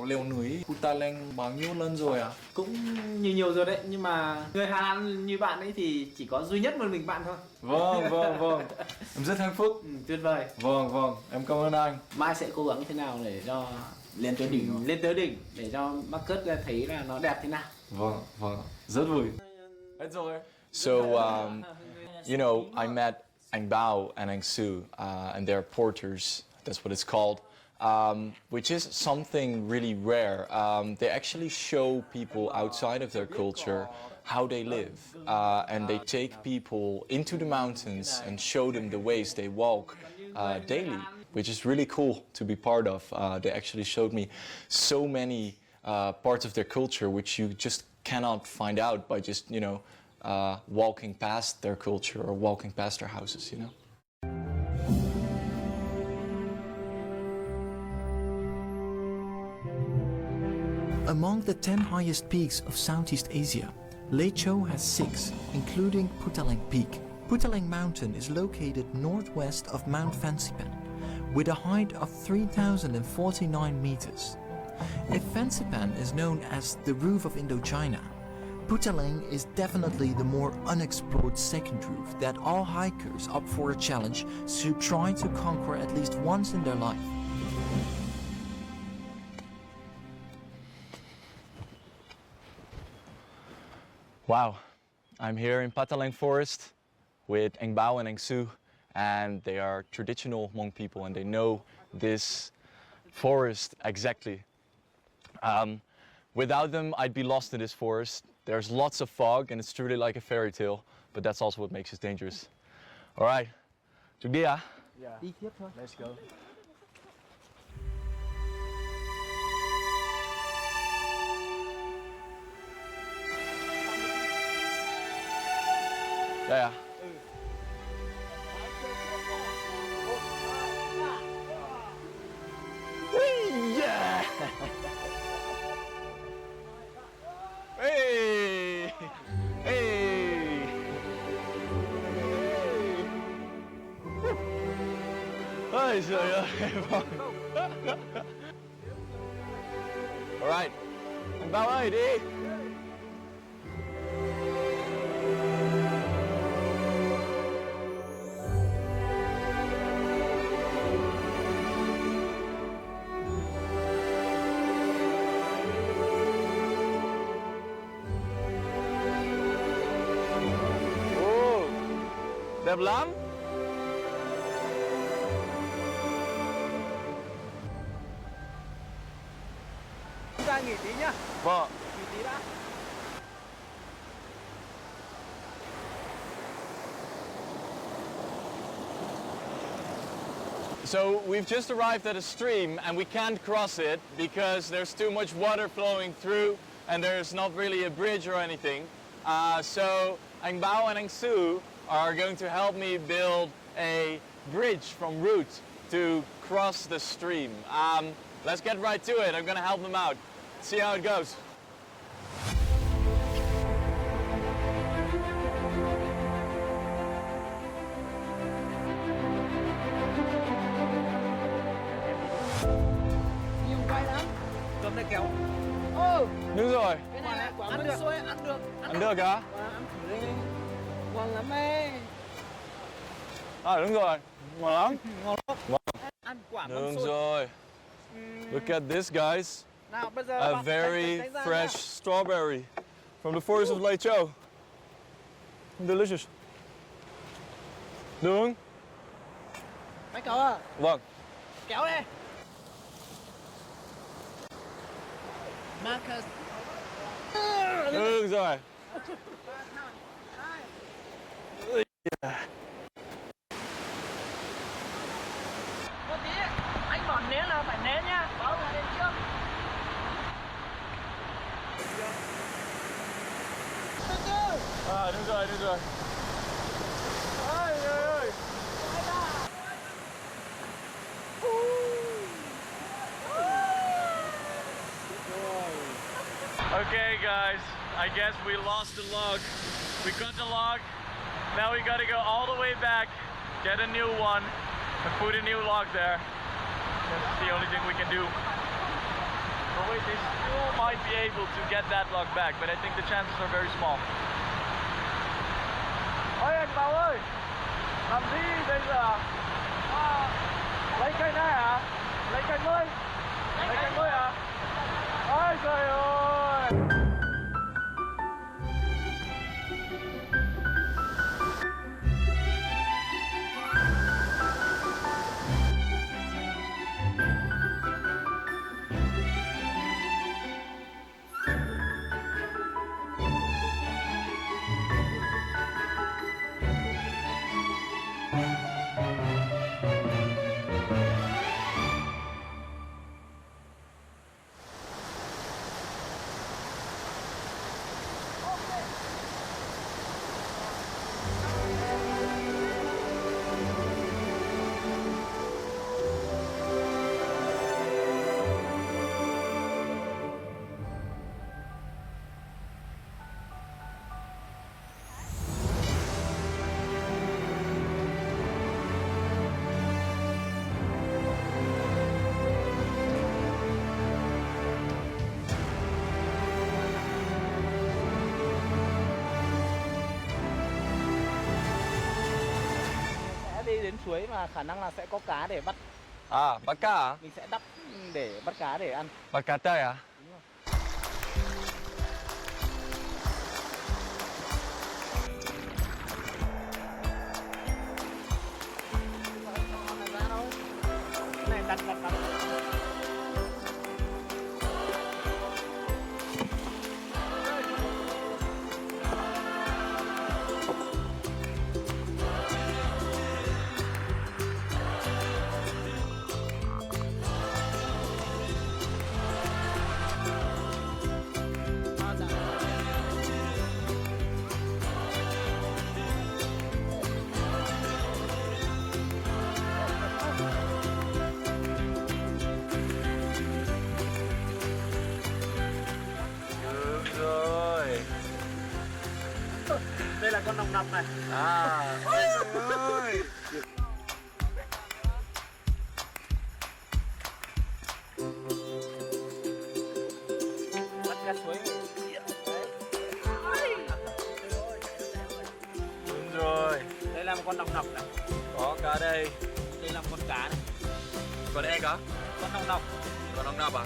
leo núi Putalang bao nhiêu lần rồi à? Cũng nhiều rồi đấy, nhưng mà người Hà Lan như bạn ấy thì chỉ có duy nhất một mình bạn thôi. Vâng. Em rất hạnh phúc. Tuyệt vời. Vâng, em cảm ơn anh. Mai sẽ cố gắng thế nào để cho lên tới đỉnh để cho Marcus thấy là nó đẹp thế nào. Vâng, rất vui. So, I met Anh Bao and Anh Su, and they're porters. That's what it's called. Which is something really rare. They actually show people outside of their culture how they live, and they take people into the mountains and show them the ways they walk daily, which is really cool to be part of. They actually showed me so many parts of their culture which you just cannot find out by just, walking past their culture or walking past their houses, Among the 10 highest peaks of Southeast Asia, Lay Chou has 6, including Putalang Peak. Putalang Mountain is located northwest of Mount Fansipan, with a height of 3,049 meters. If Fansipan is known as the roof of Indochina, Putalang is definitely the more unexplored second roof that all hikers up for a challenge should try to conquer at least once in their life. Wow, I'm here in Patalang Forest with Anh Bao and Anh Su, and they are traditional Hmong people and they know this forest exactly. Without them, I'd be lost in this forest. There's lots of fog and it's truly like a fairy tale, but that's also what makes it dangerous. All right, chúng đi à? Đi tiếp thôi. Let's go. Đây à? Yeah! Hey! Hey! Ôi trời ơi! All right, Bao ơi đi. Đẹp lắm. Chúng ta nghỉ tí nhá. Vâng. Nghỉ tí đã. So we've just arrived at a stream and we can't cross it because there's too much water flowing through and there's not really a bridge or anything. So Anh Bao and Anh Su are going to help me build a bridge from root to cross the stream. Let's get right to it. I'm going to help them out. See how it goes. Nhiều quay lắm. Cầm đây kéo. Đúng rồi. Cái này là ăn được. Ăn được. Ăn được hả? Ăn thử đi. Ngon lắm ấy. Đúng rồi. Ngon lắm. Ngon lắm. Ăn quả măng Đúng xôi. rồi. Look at this, guys. Nào bây giờ A very fresh strawberry from the forest of Lai Châu. Delicious. Đúng. Mấy cậu à? Vâng. Kéo đi. Marcus. Đúng rồi. Một tí, anh bỏ né là phải né nhá. Báo là lên trước. Đúng rồi, đúng rồi. Ôi, ôi, ôi. Okay, guys, I guess we lost the log. We got the log. Now we gotta go all the way back, get a new one, and put a new log there. That's the only thing we can do. But wait, they still might be able to get that log back, but I think the chances are very small. Ôi anh Bảo ơi, làm gì bây giờ? Lấy cây này hả? Lấy cây mới? Lấy cây mới hả? Ôi trời ơi! Đến suối mà khả năng là sẽ có cá để bắt. Bắt cá hả? Mình sẽ đắp để bắt cá để ăn. Bắt cá tây hả? Đúng rồi. Này đặt. Đây là con nòng nọc này. Ôi trời ơi. Bắt cá suối con nòng nọc này. Có cá đây. Đây là con cá này. Con egg á? Con nòng nọc. Con nòng nọc à?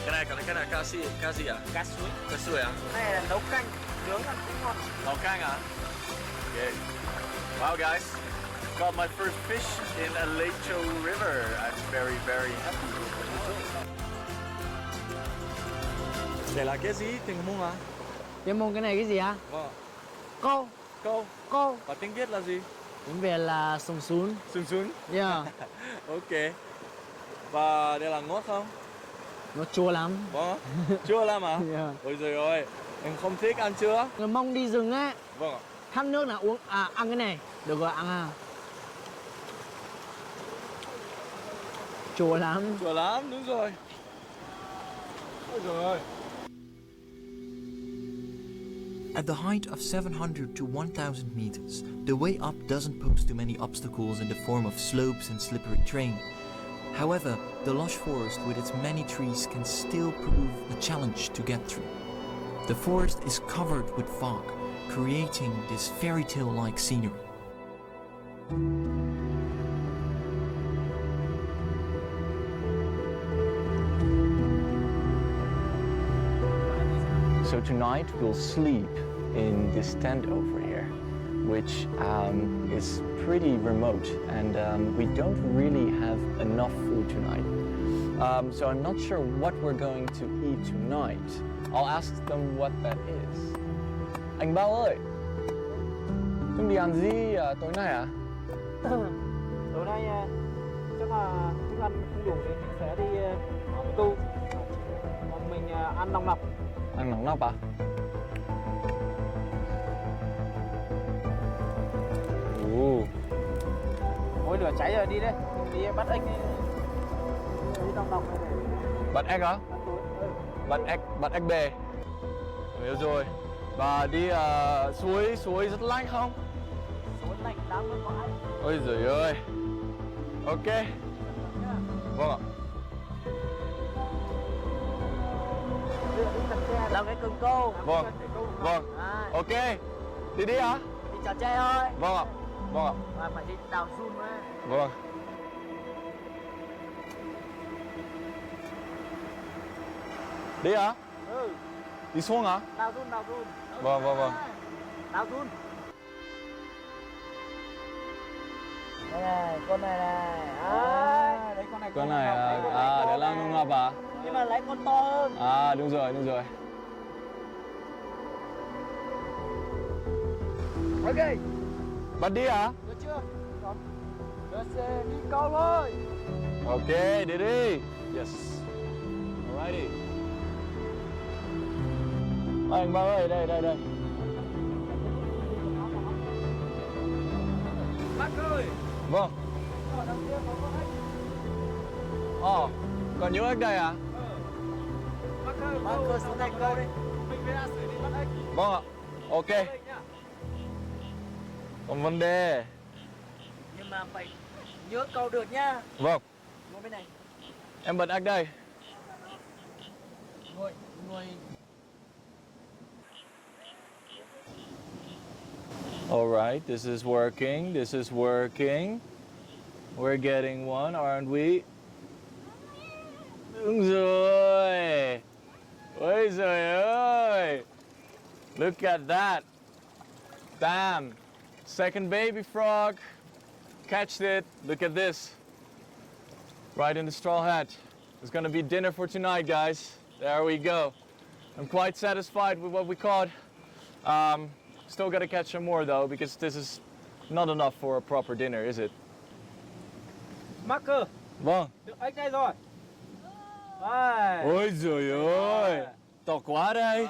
Cái này cá gì à? Cá suối. Cá suối à? Cái này là nấu canh, nướng ăn cũng ngon. Nấu canh à? Okay. Wow guys, got my first fish in a Lake Cho River. I'm very, very happy with the result. Đây là cái gì? Tiếng Mông à? Tiếng Mông cái này cái gì á? Vâng. Câu. Câu. Câu. Và tiếng Việt là gì? Tiếng Việt là sùng sún. Sùng sún? Yeah. Ok. Và đây là ngọt không? Nó chua lắm. Vâng. Chua lắm à? Yeah. Ôi giời ơi, em không thích ăn chua. Người Mông đi rừng á. Vâng ạ. Khát nước là uống ăn cái này. Được rồi, ăn à. Chua lắm. Chua lắm, đúng rồi. Ôi giời ơi. At the height of 700 to 1,000 meters, the way up doesn't pose too many obstacles in the form of slopes and slippery terrain. However, the lush forest with its many trees can still prove a challenge to get through. The forest is covered with fog, creating this fairy tale-like scenery. So tonight we'll sleep in this tent over here, which is pretty remote, and we don't really have enough food tonight. So I'm not sure what we're going to eat tonight. I'll ask them what that is. Anh Bao ơi, chúng đi ăn gì tối nay à? Tối nay chắc là thức ăn không đủ nên mình sẽ đi câu. Còn mình ăn nòng nọc. Ăn nòng nọc à? Ôi lửa cháy rồi, đi đây. Đi bắt ếch đi nòng nọc này. Bắt ếch hả? Bắt ếch bề. Hiểu rồi. Và đi suối rất lạnh không? Suối lạnh lắm mới phải. Ôi giời ơi. Ok. Vâng ạ. Làm cái cần câu. Vâng. Vâng. Ok. Đi hả? Đi chặt tre thôi. Vâng ạ. Vâng ạ. Và phải đi đào zoom á. Vâng. Đi hả? Ừ. Đi xuống hả? Đào zoom. Vâng. Đào zoom. Đây này, con này này. Đấy con này. Con này để làm nông ngọc à? Nhưng mà lấy con to hơn. Đúng rồi. Ok. Bắt đi hả? Được chưa? Rồi. Đi câu thôi. Ok, đi. Yes. Alrighty. Anh Bao ơi, đây. Bác ơi. Vâng. Còn nhiều ếch đây à? Bác ơi, xuống đây câu đi. Mình phải ra xử lý bắt ếch. Vâng ạ. Ok. Còn vấn đề. Nhưng mà phải nhớ câu được nhá. Vâng. Ngồi bên này. Em bật ếch đây. Ngồi. Alright, this is working. We're getting one, aren't we? Đúng rồi. Ôi giời ơi. Look at that. Damn. Second baby frog. Catched it. Look at this. Right in the straw hat. It's gonna be dinner for tonight, guys. There we go. I'm quite satisfied with what we caught. Still gotta catch some more though, because this is not enough for a proper dinner, is it? Marker. Vâng. Được ếch đây rồi. Ôi giời ơi. To quá đây.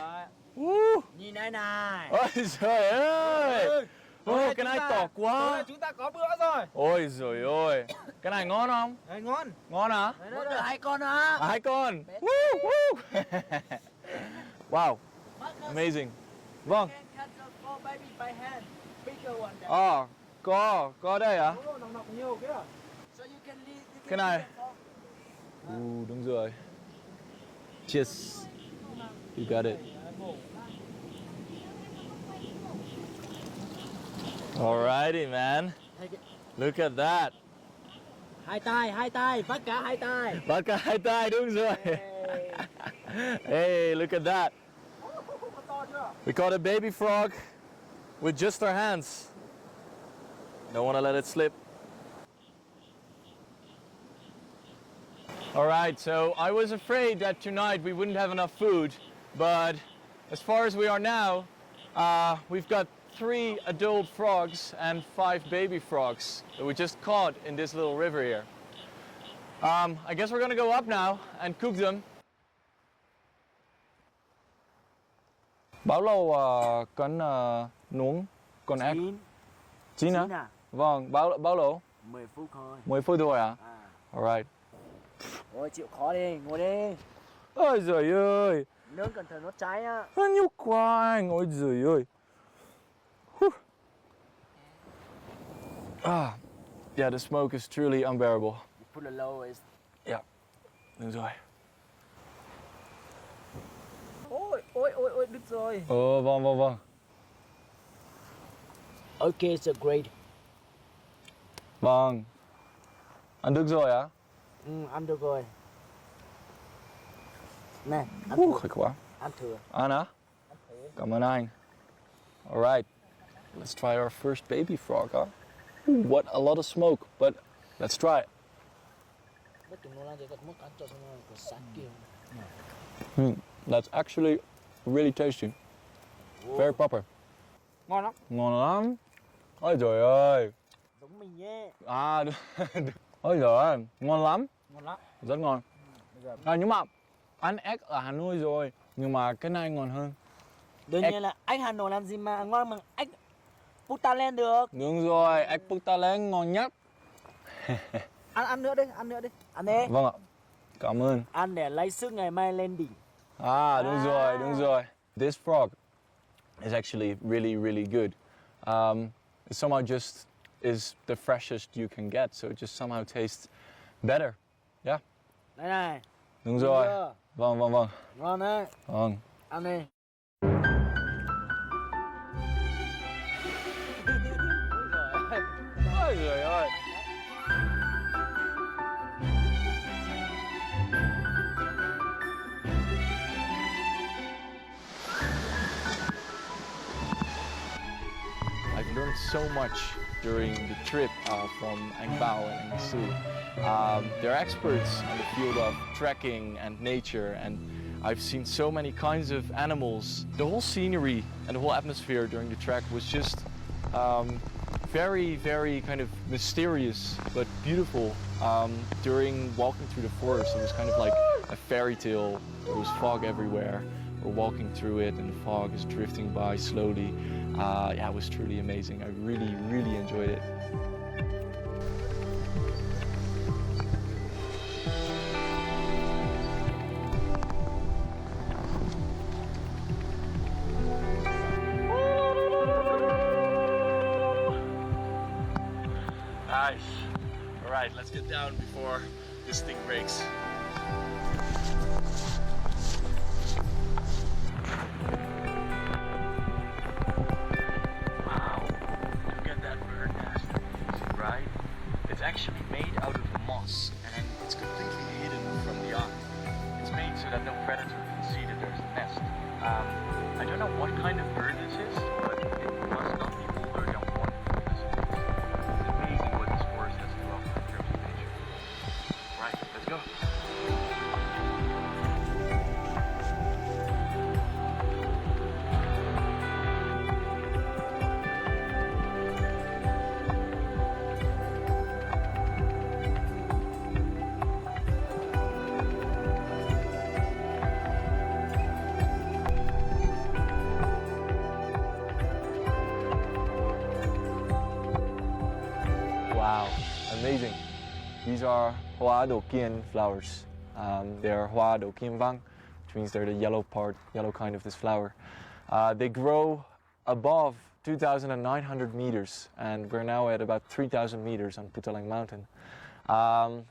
Nhìn đây này. Ôi giời ơi. Ôi, cái này to quá. Chúng ta có bữa rồi. Ôi giời ơi. Cái này ngon không? Đấy, ngon. Ngon hả? Đấy, được 2 con hả? 2 con. Wow. Amazing. Vâng. Có đây hả? Cái này. Đúng rồi. Cheers. You got it. Alrighty, man. Look at that. Hai tay, vắt cả hai tay. Bắt cả hai tay, đúng rồi. Hey, look at that. We caught a baby frog with just our hands. Don't want to let it slip. All right, so I was afraid that tonight we wouldn't have enough food, but as far as we are now, we've got 3 adult frogs and 5 baby frogs that we just caught in this little river here. I guess we're gonna go up now and cook them. Bao lâu con nướng con ếch? Chín hả? Vâng, bao lâu? 10 phút thôi. 10 phút thôi à? Alright. Ôi chịu khó đi, ngồi đi. Ôi giời ơi. Nướng cẩn thận nó cháy á. Nó nhúc quá anh, ôi giời ơi. Yeah, the smoke is truly unbearable. You put it low is. Yeah, đúng rồi. Ôi, đứt rồi. Vâng. Okay, so great. Vâng. Ăn được rồi hả? Ăn được rồi. Này, ăn thừa. thừa. Quá. Ăn thừa. Ăn hả? Cảm ơn anh. Alright, let's try our first baby frog, huh? What a lot of smoke, but let's try it. That's actually really tasty. Very proper. Ngon lắm. Ngon lắm. Ôi trời ơi. Giống mình nhé. Ôi trời ơi, ngon lắm. Ngon lắm. Rất ngon. Nhưng mà ăn ếch ở Hà Nội rồi, nhưng mà cái này ngon hơn. Đương nhiên là ếch Hà Nội làm gì mà ngon bằng ếch Putaleng được. Đúng rồi, ếch Putaleng ngon nhất. Ăn nữa đi, ăn đi. Vâng ạ, cảm ơn. Ăn để lấy sức ngày mai lên đỉnh. Đúng rồi. This frog is actually really good. It somehow just is the freshest you can get, so it just somehow tastes better. Yeah. Đây này. Đúng rồi. Vâng. Ngon đấy. Vâng. Ăn đi. Ôi giời ơi. I've learned so much during the trip from Anh Bao and Anh Su. They're experts on the field of trekking and nature, and I've seen so many kinds of animals. The whole scenery and the whole atmosphere during the trek was just very kind of mysterious but beautiful. During walking through the forest, it was kind of like a fairy tale. There was fog everywhere. We're walking through it and the fog is drifting by slowly. Yeah, it was truly amazing. I really enjoyed it. Nice. All right, let's get down before this thing breaks. Actually made out of moss, and it's completely hidden from the eye. It's made so that no predator can see that there's a nest. I don't know what kind of bird this is, but it must not be old or young one. It's amazing what this forest has to offer in terms of nature. Right, let's go. Wow, amazing. These are Hoa Do Kien flowers. They're Hoa Do Kien Vang, which means they're the yellow kind of this flower. They grow above 2,900 meters, and we're now at about 3,000 meters on Putaleng Mountain.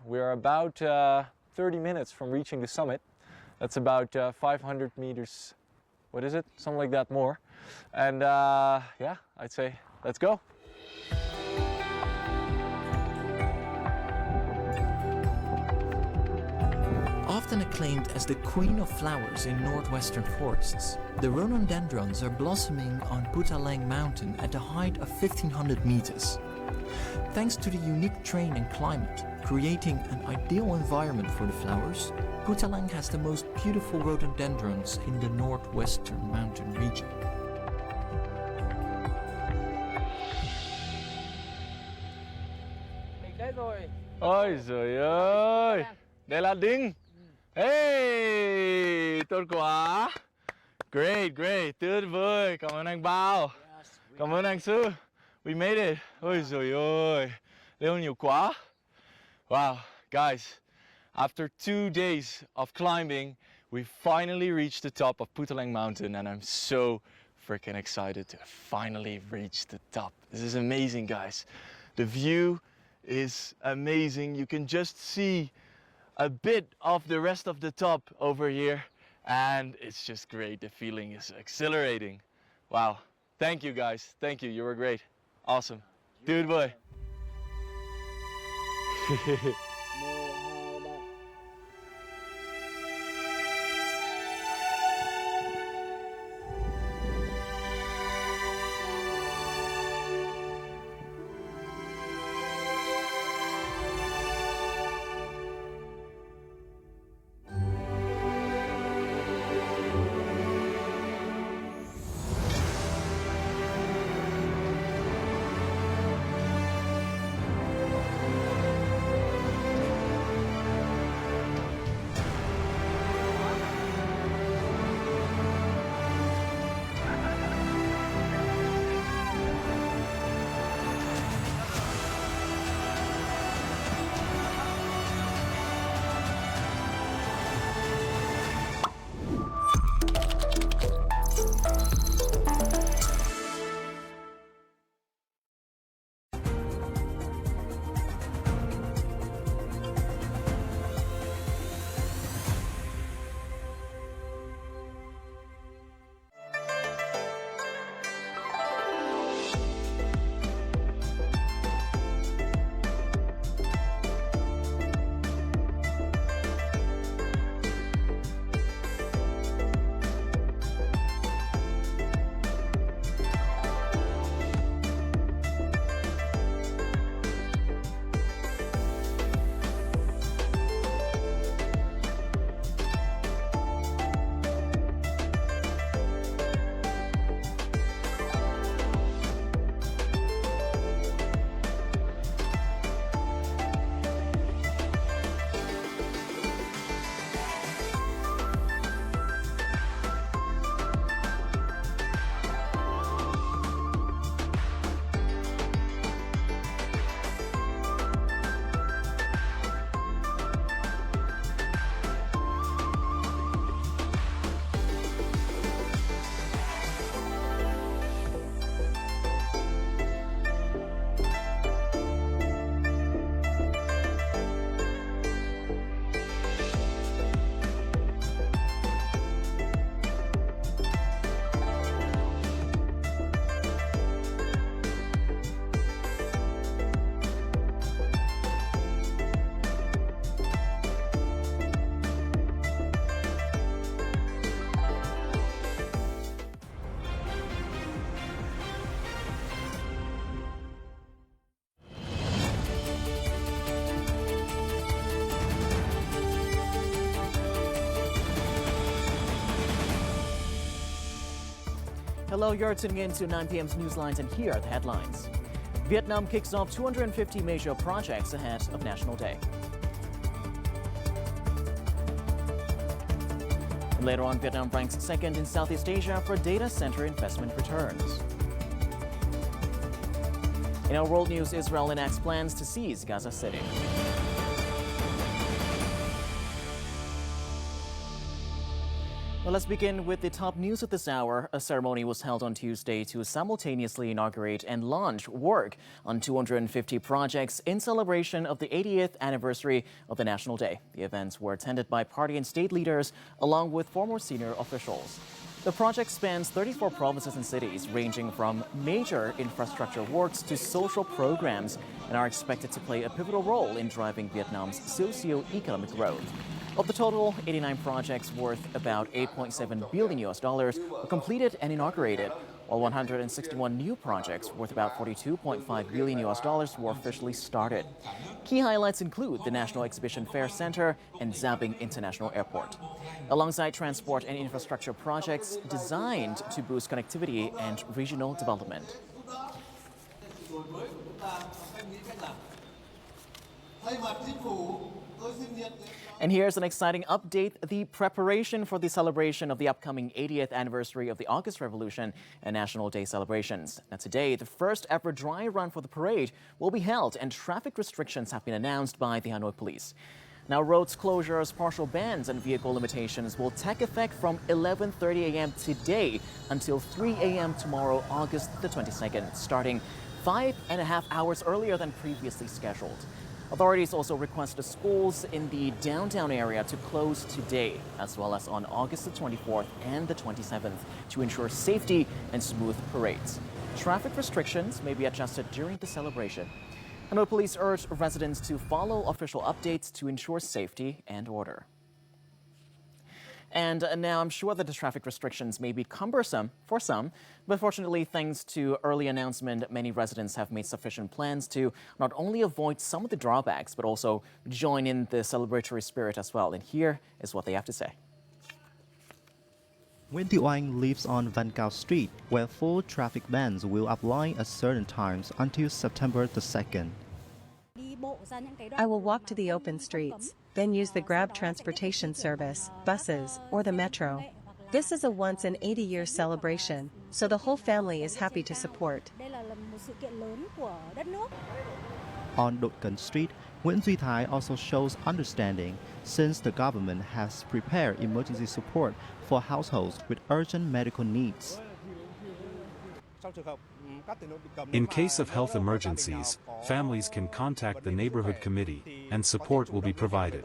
We're about 30 minutes from reaching the summit. That's about 500 meters, what is it? Something like that more. And yeah, I'd say, let's go. Often acclaimed as the queen of flowers in northwestern forests, the rhododendrons are blossoming on Putalang Mountain at a height of 1,500 meters. Thanks to the unique terrain and climate, creating an ideal environment for the flowers, Putalang has the most beautiful rhododendrons in the northwestern mountain region. Ôi giời ơi, đây là đinh. Hey, tốt quá. Great, great, tuyệt vời. Cảm ơn anh Bao. Cảm ơn anh Sư. We made it. Ôi giời ơi, leo nhiều quá. Wow, guys, after 2 days of climbing, we finally reached the top of Putalang Mountain, and I'm so freaking excited to finally reach the top. This is amazing, guys. The view is amazing. You can just see a bit of the rest of the top over here, and it's just great. The feeling is exhilarating. Wow. Thank you, guys. Thank you. You were great. Awesome. Dude boy. Hello, you're tuning in to 9 p.m.'s Newslines, and here are the headlines. Vietnam kicks off 250 major projects ahead of National Day. And later on, Vietnam ranks second in Southeast Asia for data center investment returns. In our world news, Israel enacts plans to seize Gaza City. Well, let's begin with the top news of this hour. A ceremony was held on Tuesday to simultaneously inaugurate and launch work on 250 projects in celebration of the 80th anniversary of the National Day. The events were attended by party and state leaders along with former senior officials. The project spans 34 provinces and cities, ranging from major infrastructure works to social programs, and are expected to play a pivotal role in driving Vietnam's socio-economic growth. Of the total, 89 projects worth about $8.7 billion were completed and inaugurated, while 161 new projects worth about $42.5 billion were officially started. Key highlights include the National Exhibition Fair Center and Zabing International Airport, alongside transport and infrastructure projects designed to boost connectivity and regional development. And here's an exciting update: the preparation for the celebration of the upcoming 80th anniversary of the August Revolution and National Day celebrations. Now today, the first ever dry run for the parade will be held, and traffic restrictions have been announced by the Hanoi Police. Now, roads closures, partial bans, and vehicle limitations will take effect from 11:30 a.m. today until 3 a.m. tomorrow, August the 22nd, starting 5.5 hours earlier than previously scheduled. Authorities also requested schools in the downtown area to close today, as well as on August the 24th and the 27th, to ensure safety and smooth parades. Traffic restrictions may be adjusted during the celebration. Hanoi Police urge residents to follow official updates to ensure safety and order. And now I'm sure that the traffic restrictions may be cumbersome for some, but fortunately, thanks to early announcement, many residents have made sufficient plans to not only avoid some of the drawbacks, but also join in the celebratory spirit as well. And here is what they have to say. Wendy Oanh lives on Van Gogh Street, where full traffic bans will apply at certain times until September the 2nd. I will walk to the open streets, then use the Grab transportation service, buses, or the metro. This is a once-in-80-year celebration, so the whole family is happy to support. On Dot Can Street, Nguyễn Duy Thái also shows understanding, since the government has prepared emergency support for households with urgent medical needs. In case of health emergencies, families can contact the neighborhood committee, and support will be provided.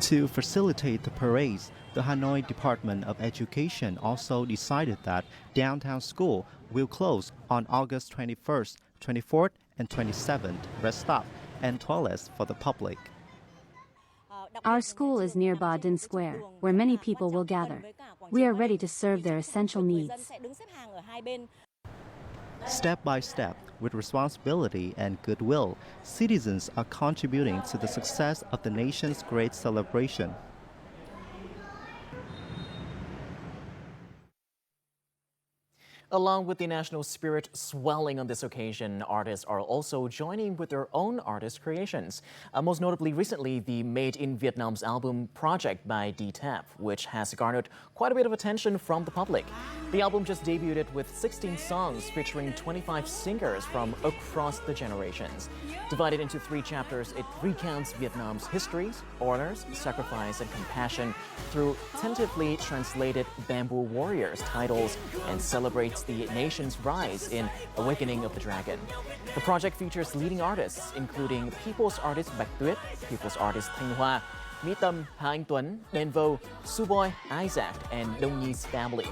To facilitate the parades, the Hanoi Department of Education also decided that downtown school will close on August 21st, 24th, and 27th, rest stop and toilets for the public. Our school is near Ba Dinh Square, where many people will gather. We are ready to serve their essential needs. Step by step, with responsibility and goodwill, citizens are contributing to the success of the nation's great celebration. Along with the national spirit swelling on this occasion, artists are also joining with their own artist creations. Most notably recently, the Made in Vietnam's album project by D-Tap, which has garnered quite a bit of attention from the public. The album just debuted with 16 songs featuring 25 singers from across the generations. Divided into 3 chapters, it recounts Vietnam's histories, honors, sacrifice, and compassion through tentatively translated Bamboo Warriors titles, and celebrates the nation's rise in Awakening of the Dragon. The project features leading artists, including People's Artist Bạch Tuyết, People's Artist Thanh Hoa, Mỹ Tâm, Hà Anh Tuấn, Đen Vâu, Suboy, Isaac, and Dong Nhi's family.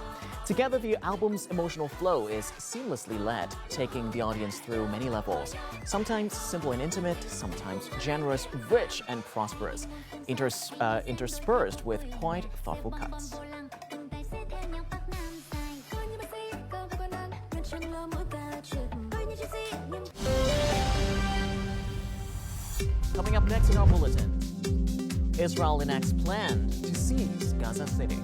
Together, the album's emotional flow is seamlessly led, taking the audience through many levels. Sometimes simple and intimate, sometimes generous, rich, and prosperous, interspersed with quite thoughtful cuts. Coming up next in our bulletin, Israel enacts plan to seize Gaza City.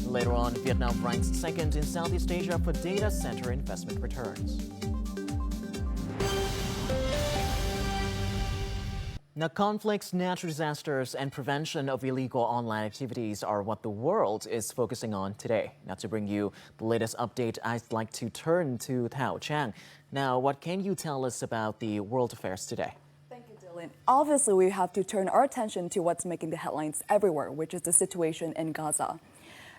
Later on, Vietnam ranks second in Southeast Asia for data center investment returns. Now, conflicts, natural disasters, and prevention of illegal online activities are what the world is focusing on today. Now, to bring you the latest update, I'd like to turn to Thao Chang. Now, what can you tell us about the world affairs today? Thank you, Dylan. Obviously, we have to turn our attention to what's making the headlines everywhere, which is the situation in Gaza.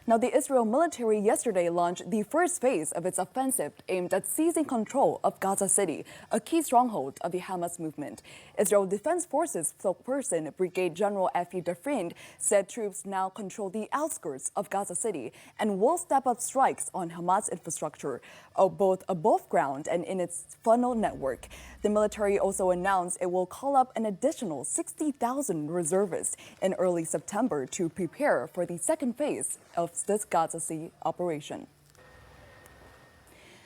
Now, the Israel military yesterday launched the first phase of its offensive aimed at seizing control of Gaza City, a key stronghold of the Hamas movement. Israel Defense Forces spokesperson Brigadier General Efi Defriend said troops now control the outskirts of Gaza City and will step up strikes on Hamas infrastructure, both above ground and in its funnel network. The military also announced it will call up an additional 60,000 reservists in early September to prepare for the second phase of this Gaza City operation.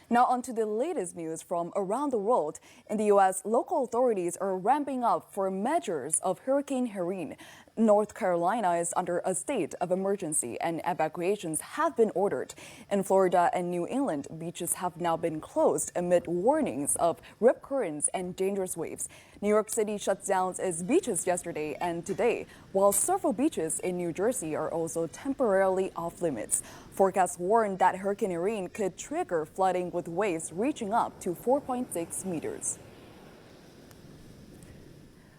Now on to the latest news from around the world. In the U.S., local authorities are ramping up for measures of Hurricane Helene. North Carolina is under a state of emergency and evacuations have been ordered. In Florida and New England, beaches have now been closed amid warnings of rip currents and dangerous waves. New York City shut down its beaches yesterday and today, while several beaches in New Jersey are also temporarily off limits. Forecasts warn that Hurricane Helene could trigger flooding with waves reaching up to 4.6 meters.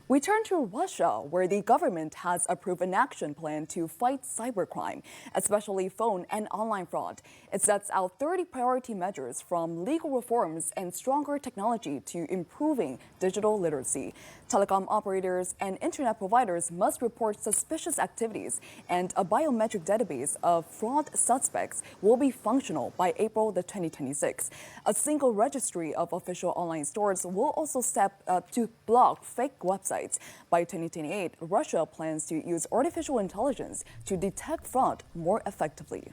We turn to Russia, where the government has approved an action plan to fight cybercrime, especially phone and online fraud. It sets out 30 priority measures, from legal reforms and stronger technology to improving digital literacy. Telecom operators and internet providers must report suspicious activities, and a biometric database of fraud suspects will be functional by April 2026. A single registry of official online stores will also step to block fake websites. By 2028, Russia plans to use artificial intelligence to detect fraud more effectively.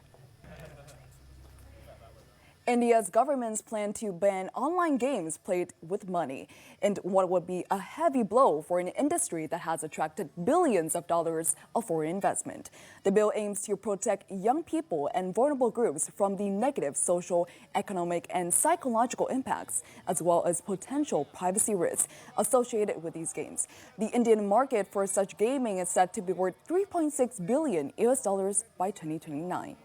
India's government's plan to ban online games played with money, in what would be a heavy blow for an industry that has attracted billions of dollars of foreign investment. The bill aims to protect young people and vulnerable groups from the negative social, economic, and psychological impacts, as well as potential privacy risks associated with these games. The Indian market for such gaming is set to be worth $3.6 billion by 2029.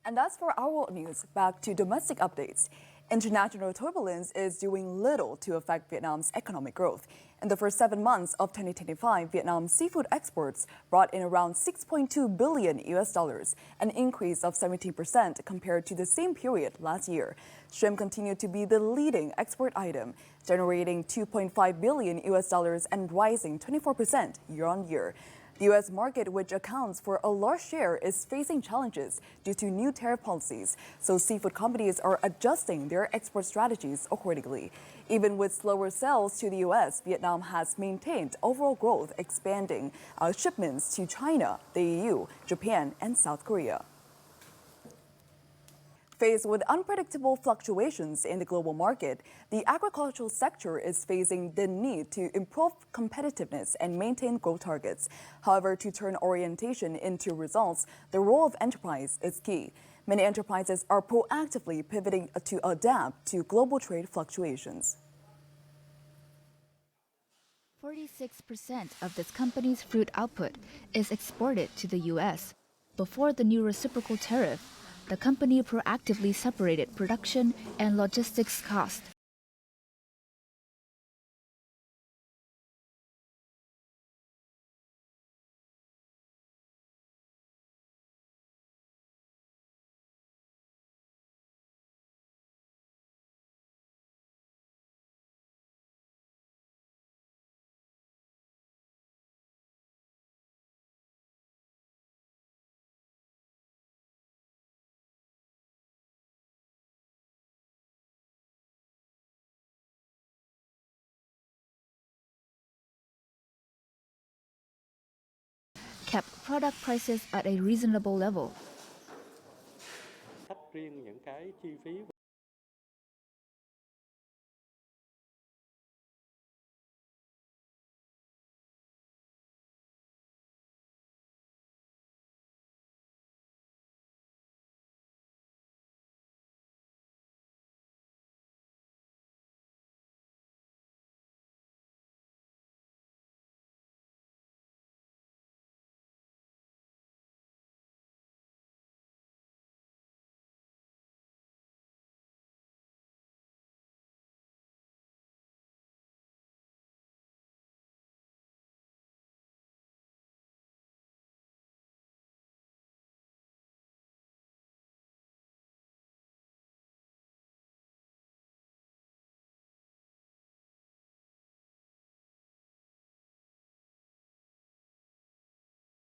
And that's for our world news. Back to domestic updates. International turbulence is doing little to affect Vietnam's economic growth. In the first 7 months of 2025, Vietnam's seafood exports brought in around $6.2 billion, an increase of 17% compared to the same period last year. Shrimp continued to be the leading export item, generating $2.5 billion and rising 24% year on year. The U.S. market, which accounts for a large share, is facing challenges due to new tariff policies, so seafood companies are adjusting their export strategies accordingly. Even with slower sales to the U.S., Vietnam has maintained overall growth, expanding shipments to China, the EU, Japan, and South Korea. Faced with unpredictable fluctuations in the global market, the agricultural sector is facing the need to improve competitiveness and maintain growth targets. However, to turn orientation into results, the role of enterprise is key. Many enterprises are proactively pivoting to adapt to global trade fluctuations. 46% of this company's fruit output is exported to the U.S. Before the new reciprocal tariff, the company proactively separated production and logistics costs. Kept product prices at a reasonable level.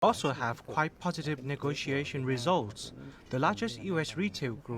also have quite positive negotiation results. The largest U.S. retail group